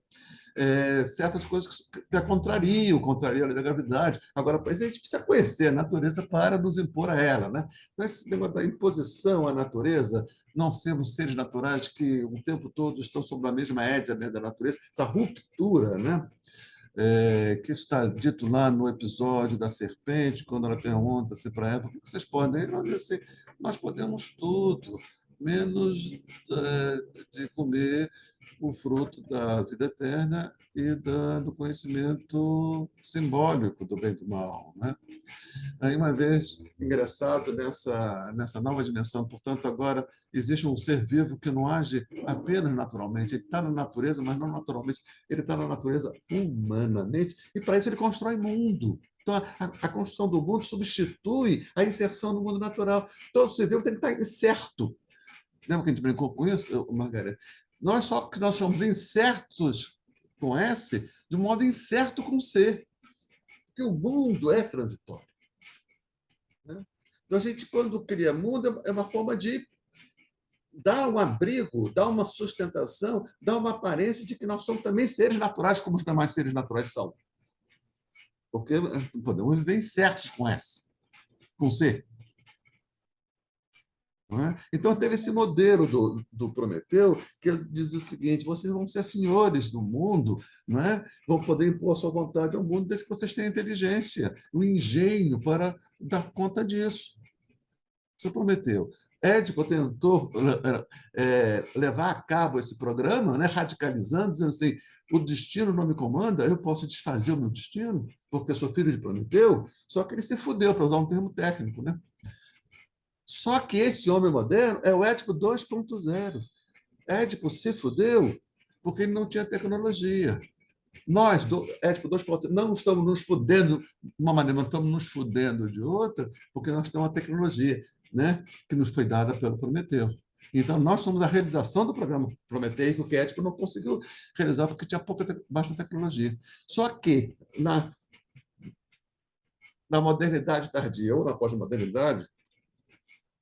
certas coisas que contrariam a lei da gravidade. Agora, a gente precisa conhecer a natureza para nos impor a ela, né? Então, esse negócio da imposição à natureza, não sermos seres naturais que o tempo todo estão sob a mesma égide, né, da natureza, essa ruptura, né? Que está dito lá no episódio da serpente, quando ela pergunta-se para ela, o que vocês podem? Ela diz assim, nós podemos tudo, menos de comer o fruto da vida eterna e do conhecimento simbólico do bem e do mal, né? Aí, uma vez, engraçado, nessa nova dimensão, portanto, agora existe um ser vivo que não age apenas naturalmente, ele está na natureza, mas não naturalmente, ele está na natureza humanamente, e para isso ele constrói mundo. Então, a construção do mundo substitui a inserção no mundo natural. Todo ser vivo tem que estar incerto. Lembra que a gente brincou com isso, Margareth? Nós somos incertos com S, de modo incerto com C, porque o mundo é transitório. Então, a gente, quando cria mundo, é uma forma de dar um abrigo, dar uma sustentação, dar uma aparência de que nós somos também seres naturais, como os demais seres naturais são. Porque podemos viver incertos com S, com C. Não é? Então, teve esse modelo do Prometeu, que dizia o seguinte: vocês vão ser senhores do mundo, não é? Vão poder impor a sua vontade ao mundo, desde que vocês tenham inteligência, o engenho para dar conta disso. Isso Prometeu. Édipo tentou levar a cabo esse programa, né, radicalizando, dizendo assim: o destino não me comanda, eu posso desfazer o meu destino, porque eu sou filho de Prometeu, só que ele se fudeu, para usar um termo técnico, né? Só que esse homem moderno é o Édipo 2.0. Édipo se fudeu porque ele não tinha tecnologia. Nós, Édipo 2.0, não estamos nos fudendo de uma maneira, não estamos nos fudendo de outra, porque nós temos uma tecnologia, né, que nos foi dada pelo Prometeu. Então, nós somos a realização do programa prometeico, que Édipo não conseguiu realizar porque tinha baixa tecnologia. Só que, na modernidade tardia ou na pós-modernidade,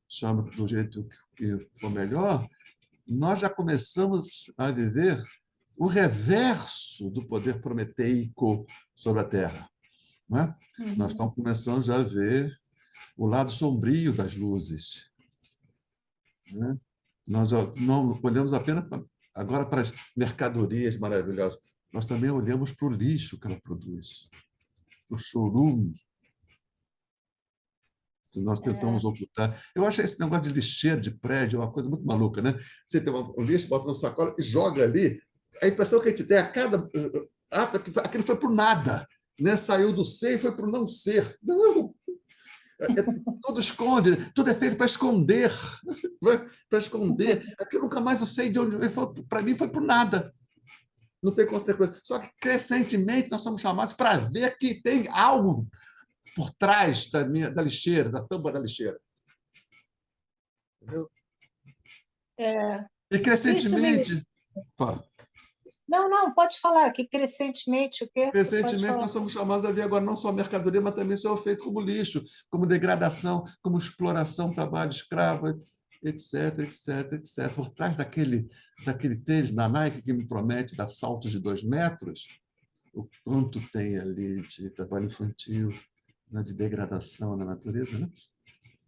chama do jeito que for melhor, nós já começamos a viver o reverso do poder prometeico sobre a Terra. Não é? Nós estamos começando já a ver o lado sombrio das luzes. Né? Nós não olhamos apenas agora para as mercadorias maravilhosas, nós também olhamos para o lixo que ela produz, para o chorume que nós tentamos ocultar. Eu acho esse negócio de lixeiro de prédio uma coisa muito maluca, né? Você tem um lixo, bota no sacola e joga ali. A impressão que a gente tem a cada ato que aquilo foi por nada, né? Saiu do ser e foi para o não ser. Não! Tudo esconde, tudo é feito para esconder, né? Para esconder. Aquilo nunca mais eu sei de onde foi. Para mim foi por nada. Não tem outra coisa. Só que crescentemente nós somos chamados para ver que tem algo por trás da lixeira, da tampa da lixeira. Entendeu? E crescentemente. Fala. Não, pode falar, que crescentemente o quê? Crescentemente, nós somos chamados a ver agora não só a mercadoria, mas também seu feito como lixo, como degradação, como exploração, trabalho escravo, etc, etc, etc. Por trás daquele tênis da Nike que me promete dar saltos de 2 metros, o quanto tem ali de trabalho infantil, né, de degradação na natureza, né?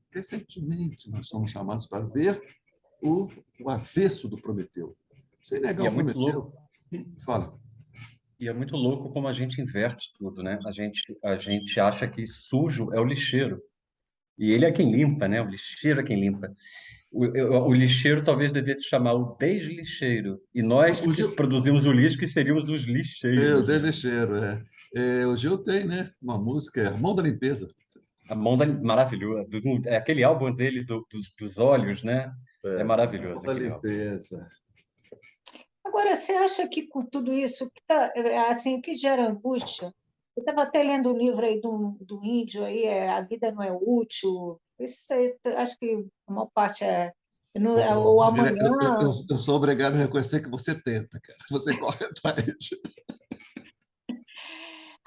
Recentemente, nós somos chamados para ver o avesso do Prometeu. Sem negar E é o muito Prometeu. louco. Fala. E é muito louco como a gente inverte tudo, né? A gente acha que sujo é o lixeiro. E ele é quem limpa, né? O lixeiro é quem limpa. O lixeiro talvez devesse se chamar o deslixeiro. E nós O que Gil, produzimos o lixo, que seríamos os o lixeiros, né? deslixeiro, o Gil tem, né, uma música, A Mão da Limpeza. A mão da maravilhosa. É aquele álbum dele dos olhos, né? É A Mão maravilhoso da aquele álbum. Limpeza. Agora, você acha que com tudo isso, assim, que gera angústia? Eu estava até lendo um livro aí do índio, aí, A Vida Não É Útil. Isso, acho que a maior parte é o amanhã. Eu sou obrigado a reconhecer que você tenta, cara. Você corre atrás.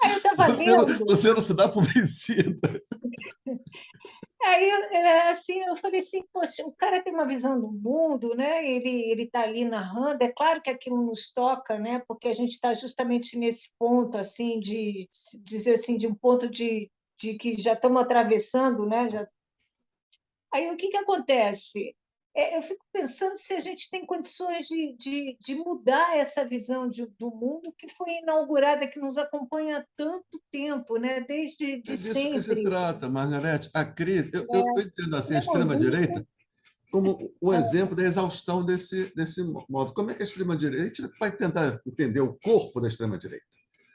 Aí eu estava lendo. Você não se dá por vencida. Aí, assim, eu falei assim, poxa, o cara tem uma visão do mundo, né? Ele está ali narrando. É claro que aquilo nos toca, né? Porque a gente está justamente nesse ponto, assim, de dizer assim, de um ponto de que já estamos atravessando, né? Aí o que acontece? Eu fico pensando se a gente tem condições de mudar essa visão do mundo que foi inaugurada, que nos acompanha há tanto tempo, né? Desde É de disso que se sempre. trata, Margarete. A crise, eu entendo assim, a Extrema-direita. extrema-direita como um exemplo da exaustão desse modo. Como é que a extrema-direita... A gente vai tentar entender o corpo da extrema-direita,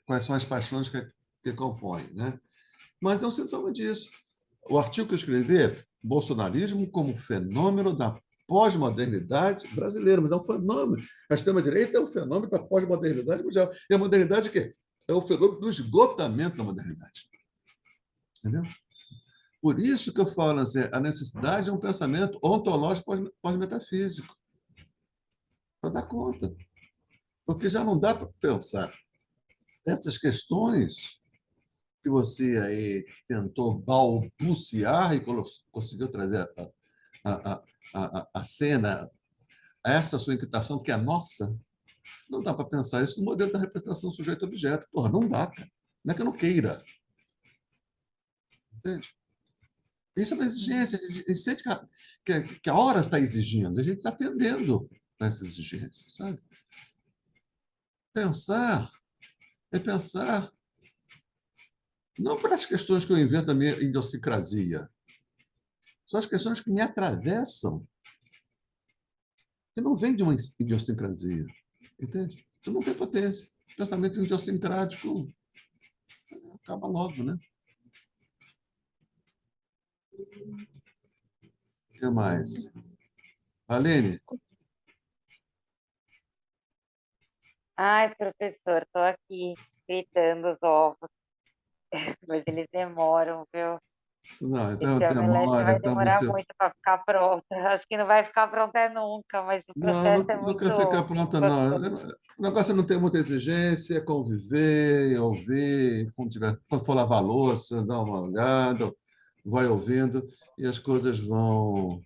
quais são as paixões que compõem, né? Mas é um sintoma disso. O artigo que eu escrevi é Bolsonarismo como fenômeno da pós-modernidade brasileira, mas é um fenômeno. A extrema-direita é um fenômeno da pós-modernidade mundial. E a modernidade, o quê? É o fenômeno do esgotamento da modernidade. Entendeu? Por isso que eu falo assim, a necessidade de um pensamento ontológico pós-metafísico, para dar conta. Porque já não dá para pensar essas questões que você aí tentou balbuciar e conseguiu trazer a cena, a essa sua inquietação, que é nossa, não dá para pensar isso no modelo da representação sujeito-objeto. Porra, não dá, cara. Não é que eu não queira. Entende? Isso é uma exigência. A gente sente que a hora está exigindo. A gente está atendendo a essa exigência, sabe? Pensar é pensar não pelas questões que eu invento da minha idiosincrasia, são as questões que me atravessam, que não vêm de uma idiosincrasia. Entende? Você não tem potência. Pensamento idiosincrático acaba logo, né? O que mais? Aline? Ai, professor, estou aqui gritando os ovos, mas eles demoram, viu? Não, então Esse omelete demora, vai então demorar você. muito para ficar pronto. Acho que não vai ficar pronta nunca, mas o Não, processo é não quer ficar muito pronta, não. gostoso. O negócio é não ter muita exigência, é conviver, ouvir, quando for lavar a louça, dar uma olhada, vai ouvindo, e as coisas vão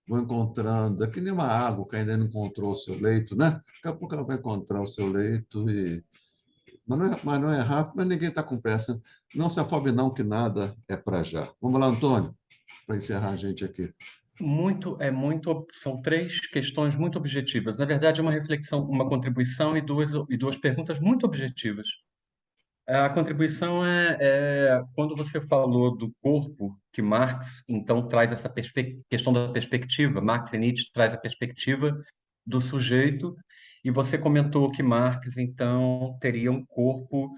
encontrando. É que nem uma água que ainda não encontrou o seu leito, né? Daqui a pouco ela vai encontrar o seu leito, mas não é rápido, mas ninguém está com pressa. Não se afobe, não, que nada é para já. Vamos lá, Antônio, para encerrar a gente aqui. São três questões muito objetivas. Na verdade, é uma reflexão, uma contribuição e duas perguntas muito objetivas. A contribuição é quando você falou do corpo, que Marx então traz essa questão da perspectiva, Marx e Nietzsche traz a perspectiva do sujeito, e você comentou que Marx então teria um corpo,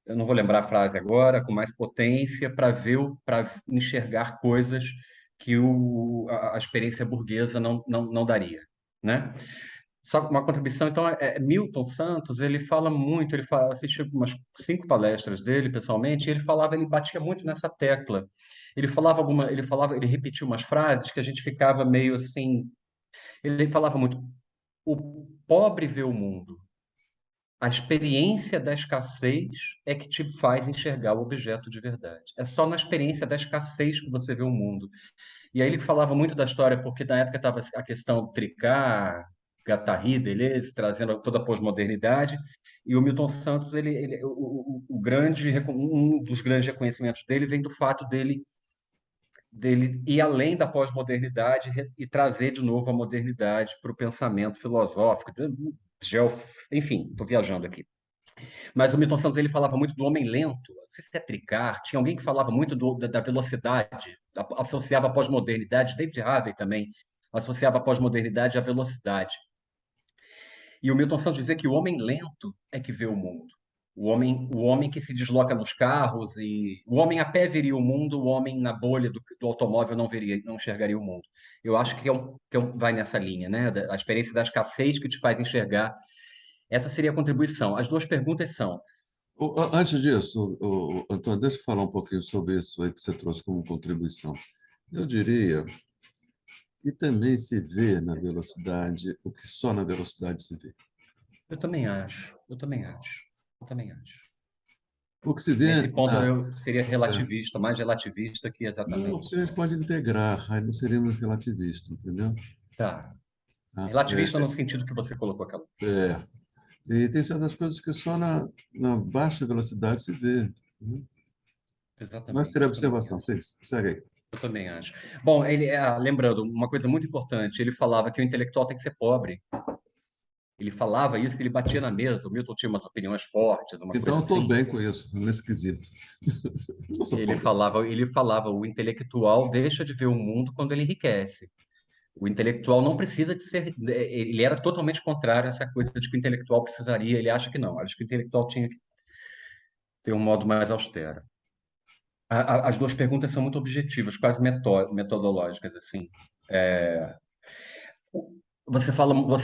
eu não vou lembrar a frase agora, com mais potência para enxergar coisas que a experiência burguesa não daria, né? Só uma contribuição, então, Milton Santos, ele fala muito, assisti umas 5 palestras dele pessoalmente, e ele batia muito nessa tecla. Ele repetia umas frases que a gente ficava meio assim, ele falava muito, o pobre vê o mundo, a experiência da escassez é que te faz enxergar o objeto de verdade. É só na experiência da escassez que você vê o mundo. E aí ele falava muito da história, porque na época estava a questão Tricard, Guattari, Deleuze, trazendo toda a pós-modernidade, e o Milton Santos, um dos grandes reconhecimentos dele vem do fato dele ir além da pós-modernidade e trazer de novo a modernidade para o pensamento filosófico, enfim, estou viajando aqui. Mas o Milton Santos ele falava muito do homem lento. Não sei se é Tricard, tinha alguém que falava muito da velocidade, associava a pós-modernidade, David Harvey também associava a pós-modernidade à velocidade. E o Milton Santos dizia que o homem lento é que vê o mundo. O homem que se desloca nos carros e o homem a pé veria o mundo, o homem na bolha do automóvel não enxergaria o mundo. Eu acho vai nessa linha, né? A experiência da escassez que te faz enxergar. Essa seria a contribuição. As duas perguntas são: Antes disso, Antônio, deixa eu falar um pouquinho sobre isso aí que você trouxe como contribuição. Eu diria que também se vê na velocidade o que só na velocidade se vê. Eu também acho, eu também acho, eu também acho. O que se vê. Nesse ponto eu seria relativista, mais relativista que Não, exatamente. porque a gente pode integrar, aí não seríamos relativistas, entendeu? Tá. Tá? Relativista no sentido que você colocou aquela. E tem certas coisas que só na baixa velocidade se vê. Né? Exatamente. Mas seria observação, segue aí. Eu também acho. Bom, lembrando, uma coisa muito importante, ele falava que o intelectual tem que ser pobre. Ele falava isso, ele batia na mesa. O Milton tinha umas opiniões fortes, uma Então, eu coisa estou assim. bem com isso, nesse quesito. Ele falava, o intelectual deixa de ver o mundo quando ele enriquece. O intelectual não precisa de ser. Ele era totalmente contrário a essa coisa de que o intelectual precisaria. Ele acha que não. Acho que o intelectual tinha que ter um modo mais austero. As duas perguntas são muito objetivas, quase metodológicas, assim. Você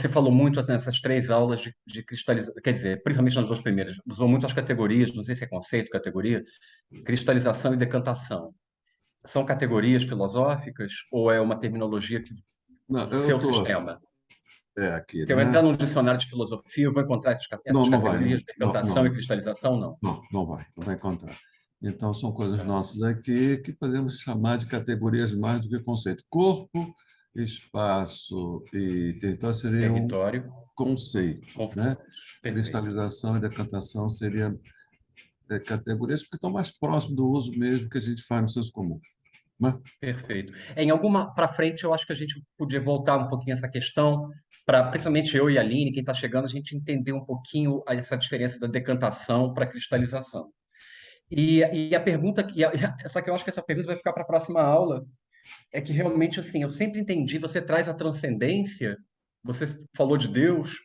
falou muito assim, nessas 3 aulas de cristalização, quer dizer, principalmente nas 2 primeiras, usou muito as categorias, não sei se é conceito, categoria, cristalização e decantação. São categorias filosóficas ou é uma terminologia que Não, do eu seu estou. sistema? Aqui, Se eu né? entrar num dicionário de filosofia, eu vou encontrar essas Não, não vai. categorias de Não, decantação e cristalização, não? não vai encontrar. Então, são coisas nossas aqui que podemos chamar de categorias mais do que conceito. Corpo, espaço e território seriam Território, conceitos. Né? perfeito. Cristalização e decantação seriam categorias porque estão mais próximos do uso mesmo que a gente faz no senso comum. Né? Perfeito. Em alguma para frente, eu acho que a gente podia voltar um pouquinho essa questão, para principalmente eu e a Aline, quem está chegando, a gente entender um pouquinho essa diferença da decantação para a cristalização. E a pergunta, só que eu acho que essa pergunta vai ficar para a próxima aula, é que realmente, assim, eu sempre entendi, você traz a transcendência, você falou de Deus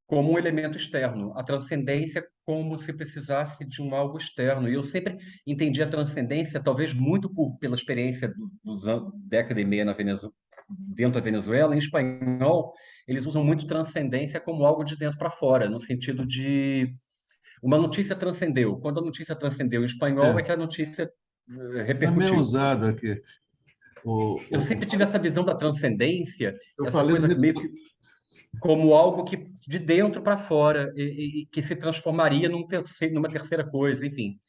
como um elemento externo, a transcendência como se precisasse de um algo externo. E eu sempre entendi a transcendência, talvez muito pela experiência dos anos, década e meia na Venezuela, dentro da Venezuela. Em espanhol, eles usam muito transcendência como algo de dentro para fora, no sentido de uma notícia transcendeu. Quando a notícia transcendeu em espanhol, é que a notícia Também é repercutiu. usado aqui. Eu sempre tive essa visão da transcendência, Eu essa falei do coisa mito. meio que como algo que de dentro para fora e que se transformaria numa terceira coisa, enfim.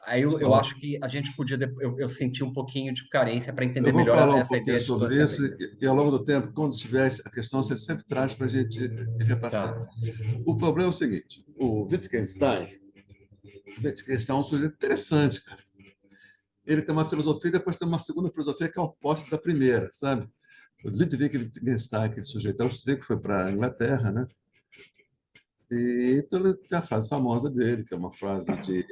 Aí eu acho que a gente podia, eu senti um pouquinho de carência para entender Eu vou melhor falar um essa pouquinho ideia de sobre isso transcendência. e, ao longo do tempo, quando tiver a questão, você sempre traz para a gente ir repassando. Tá. O problema é o seguinte: o Wittgenstein é um sujeito interessante, cara. Ele tem uma filosofia e depois tem uma segunda filosofia que é oposta da primeira, sabe? O Ludwig Wittgenstein, aquele sujeito austríaco, foi para a Inglaterra, né? E então ele tem a frase famosa dele, que é uma frase de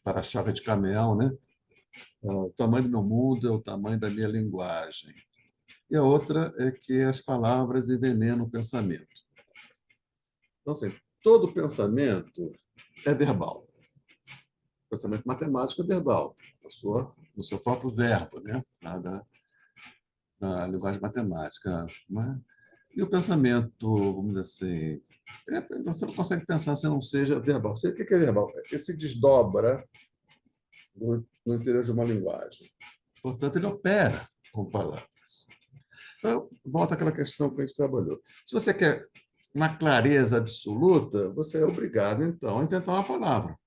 para-choque de caminhão, né? O tamanho do meu mundo é o tamanho da minha linguagem. E a outra é que as palavras envenenam o pensamento. Então, assim, todo pensamento é verbal. O pensamento matemático é verbal, no seu próprio verbo, né? Na linguagem matemática. Né? E o pensamento, vamos dizer assim, você não consegue pensar se não seja verbal. O que é verbal? Ele se desdobra no interior de uma linguagem. Portanto, ele opera com palavras. Então, volta àquela questão que a gente trabalhou. Se você quer uma clareza absoluta, você é obrigado, então, a inventar uma palavra,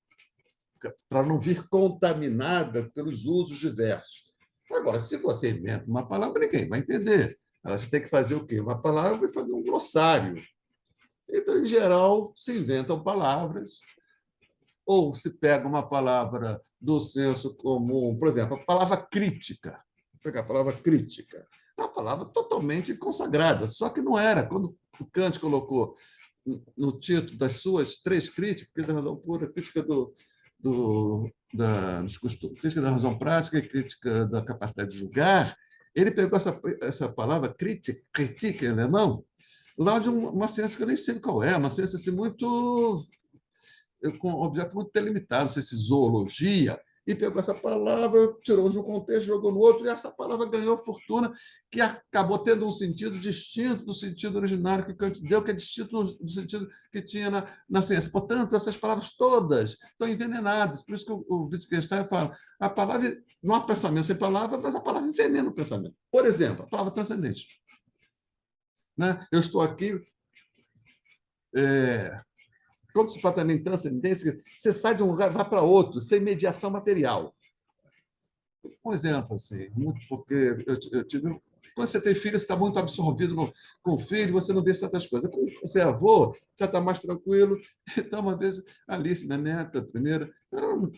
para não vir contaminada pelos usos diversos. Agora, se você inventa uma palavra, ninguém vai entender. Você tem que fazer o quê? Uma palavra vai fazer um glossário. Então, em geral, se inventam palavras, ou se pega uma palavra do senso comum, por exemplo, a palavra crítica. Vou pegar a palavra crítica. É uma palavra totalmente consagrada, só que não era. Quando o Kant colocou no título das suas 3 críticas, crítica da razão pura, crítica crítica da razão prática e crítica da capacidade de julgar, ele pegou essa palavra critique em alemão, lá de uma ciência que eu nem sei qual é, uma ciência assim, com um objeto muito delimitado, não sei se zoologia, e pegou essa palavra, tirou de um contexto, jogou no outro, e essa palavra ganhou fortuna, que acabou tendo um sentido distinto do sentido originário que Kant deu, que é distinto do sentido que tinha na ciência. Portanto, essas palavras todas estão envenenadas. Por isso que o Wittgenstein fala, a palavra não há pensamento sem palavra, mas a palavra envenena o pensamento. Por exemplo, a palavra transcendente. Né? Eu estou aqui... Quando se fala também em transcendência, você sai de um lugar e vai para outro, sem mediação material. Um exemplo, assim, porque eu tive. Quando você tem filho, você está muito absorvido com o filho, você não vê certas coisas. Quando você é avô, já está mais tranquilo. Então, uma vez, a Alice, minha neta, primeira, eu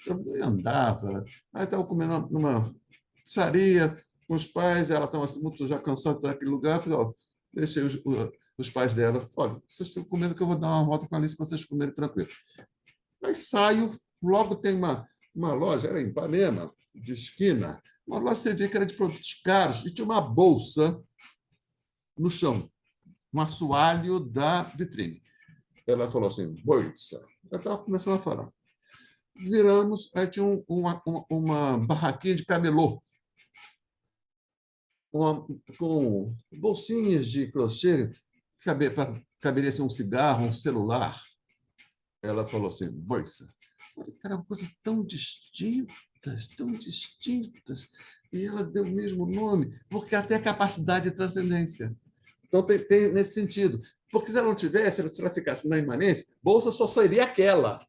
andava, aí estava comendo numa pizzaria com os pais, ela estava assim, muito já cansada daquele lugar, eu falei, ó, deixei os pais dela, olha, vocês estão comendo que eu vou dar uma volta com a Alice para vocês comerem tranquilo. Aí saio, logo tem uma loja, era em Ipanema, de esquina, uma loja você vê que era de produtos caros, e tinha uma bolsa no chão, um assoalho da vitrine. Ela falou assim, bolsa. Ela estava começando a falar. Viramos, aí tinha uma barraquinha de camelô, com bolsinhas de crochê, caberia ser um cigarro, um celular. Ela falou assim, bolsa. Cara, coisas tão distintas, tão distintas. E ela deu o mesmo nome, porque ela tem a capacidade de transcendência. Então, tem nesse sentido. Porque se ela não tivesse, se ela ficasse na imanência, bolsa só seria aquela.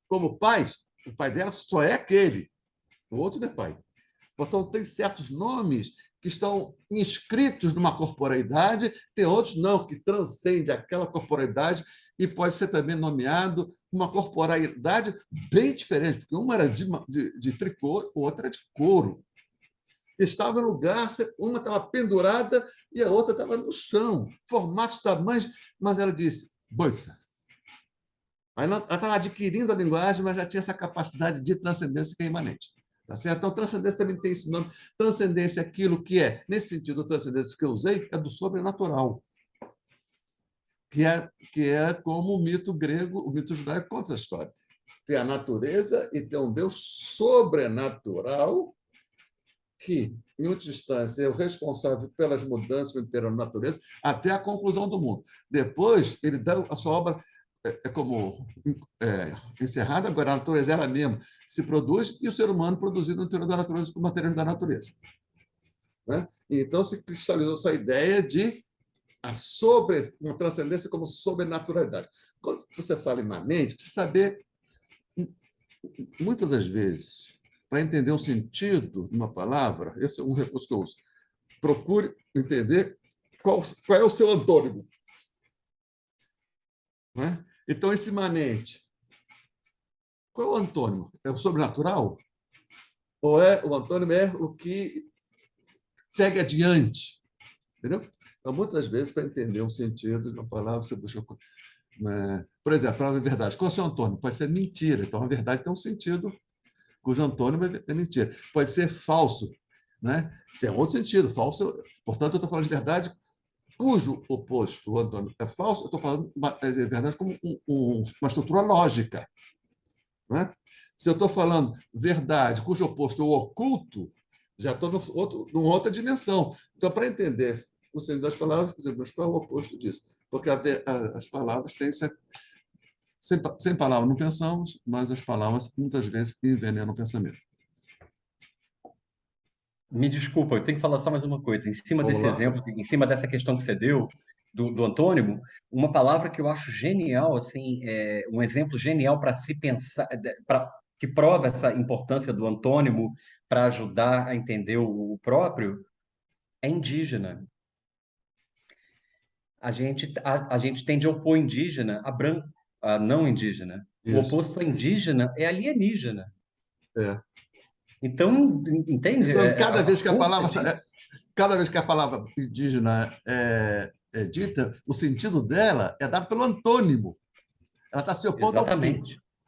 Como pais, o pai dela só é aquele. O outro não é pai. Portanto, tem certos nomes que estão inscritos numa corporeidade, tem outros não, que transcende aquela corporeidade e pode ser também nomeado uma corporeidade bem diferente, porque uma era de tricô, outra era de couro. Estava no lugar, uma estava pendurada e a outra estava no chão, formatos, tamanhos, mas ela disse, bolsa. Aí ela estava adquirindo a linguagem, mas já tinha essa capacidade de transcendência que é imanente. Tá certo? Então, transcendência também tem esse nome. Transcendência é aquilo que é, nesse sentido, a transcendência que eu usei é do sobrenatural, que é como o mito grego, o mito judaico conta essa história. Tem a natureza e tem um Deus sobrenatural que, em última instância, é o responsável pelas mudanças que ocorreram na natureza, até a conclusão do mundo. Depois, ele dá a sua obra como encerrada, agora a natureza ela mesma se produz e o ser humano produzido no interior da natureza com matérias da natureza. Né? Então, se cristalizou essa ideia de uma transcendência como sobrenaturalidade. Quando você fala imanente, precisa saber, muitas das vezes, para entender um sentido de uma palavra, esse é um recurso que eu uso, procure entender qual é o seu antônimo. Né? Então, esse imanente, qual é o antônimo? É o sobrenatural? Ou o antônimo é o que segue adiante? Entendeu? Então, muitas vezes, para entender um sentido de uma palavra, você busca... Por exemplo, a palavra verdade. Qual é o seu antônimo? Pode ser mentira. Então, a verdade tem um sentido cujo antônimo é mentira. Pode ser falso. Né? Tem outro sentido. Falso, portanto, eu estou falando de verdade cujo oposto, o antônimo, é falso. Eu estou falando de verdade como uma estrutura lógica. Né? Se eu estou falando verdade cujo oposto é o oculto, já estou numa outra dimensão. Então, para entender o sentido das palavras, por exemplo, mas qual é o oposto disso? Porque as palavras têm... Sem palavras não pensamos, mas as palavras muitas vezes envenenam o pensamento. Me desculpa, eu tenho que falar só mais uma coisa. Em cima desse exemplo, em cima dessa questão que você deu do antônimo, uma palavra que eu acho genial, assim, um exemplo genial para se pensar, que prova essa importância do antônimo para ajudar a entender o próprio, é indígena. A gente tende a opor indígena a branco, a não indígena. O Isso. oposto a indígena é alienígena. É. Então, entende? Então, cada vez que a palavra indígena é dita, o sentido dela é dado pelo antônimo. Ela está se opondo ao quê?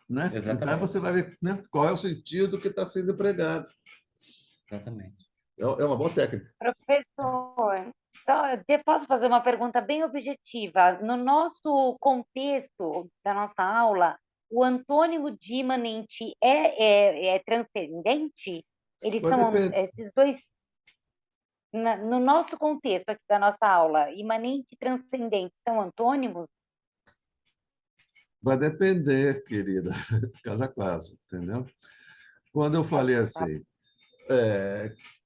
Né? Então, você vai ver, né, qual é o sentido que está sendo empregado. Exatamente. É uma boa técnica. Professor, posso fazer uma pergunta bem objetiva? No nosso contexto da nossa aula, o antônimo de imanente é transcendente? Eles são esses dois... No nosso contexto aqui da nossa aula, imanente e transcendente são antônimos? Vai depender, querida, caso a caso, entendeu? Quando eu falei assim,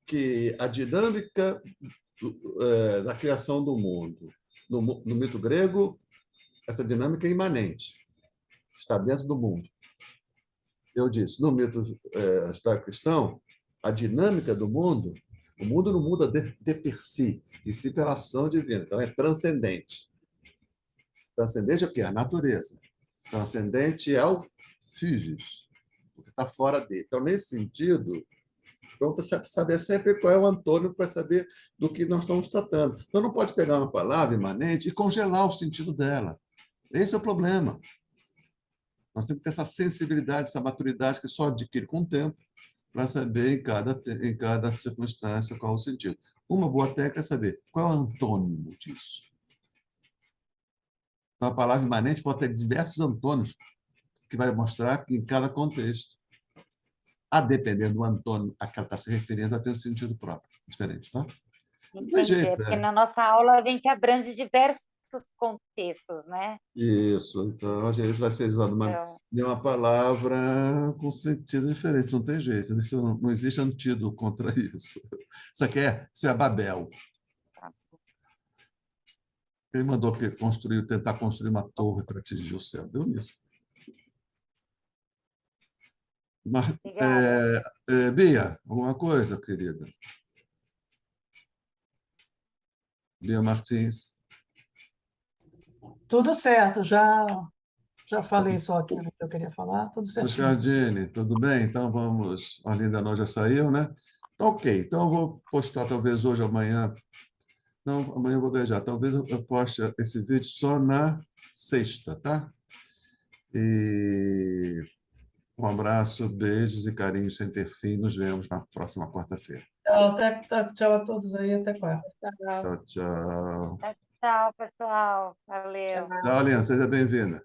que a dinâmica da criação do mundo, no mito grego, essa dinâmica é imanente, está dentro do mundo. Eu disse, no mito judaico-cristão, a dinâmica do mundo, o mundo não muda de per si, e sim pela ação divina. Então, é transcendente. Transcendente é o quê? A natureza. Transcendente é o physis, porque está fora dele. Então, nesse sentido, vamos saber sempre qual é o antônimo para saber do que nós estamos tratando. Então, não pode pegar uma palavra imanente e congelar o sentido dela. Esse é o problema. Nós temos que ter essa sensibilidade, essa maturidade que só adquire com o tempo para saber em cada circunstância qual é o sentido. Uma boa técnica é saber qual é o antônimo disso. Então, a palavra imanente pode ter diversos antônimos que vai mostrar que em cada contexto, a depender do antônimo a que ela está se referindo, ela tem um sentido próprio, diferente, tá? Não tem jeito, porque na nossa aula a gente abrange diversos contextos, né? Isso, então, às vezes vai ser usada uma palavra com sentido diferente, não tem jeito, não existe antídoto contra isso. Isso é Babel. Quem mandou tentar construir uma torre para atingir o céu? Deu nisso. Bia, alguma coisa, querida? Bia Martins. Tudo certo, já falei só aquilo que eu queria falar, tudo certo. Buscardini, tudo bem? Então vamos. A Linda não já saiu, né? Ok, então eu vou postar talvez hoje, amanhã. Não, amanhã eu vou viajar. Talvez eu poste esse vídeo só na sexta, tá? E um abraço, beijos e carinhos sem ter fim. Nos vemos na próxima quarta-feira. Tchau a todos aí, até quarta. Tchau, tchau. Tchau, pessoal. Valeu. Tchau, Alinha. Seja bem-vinda.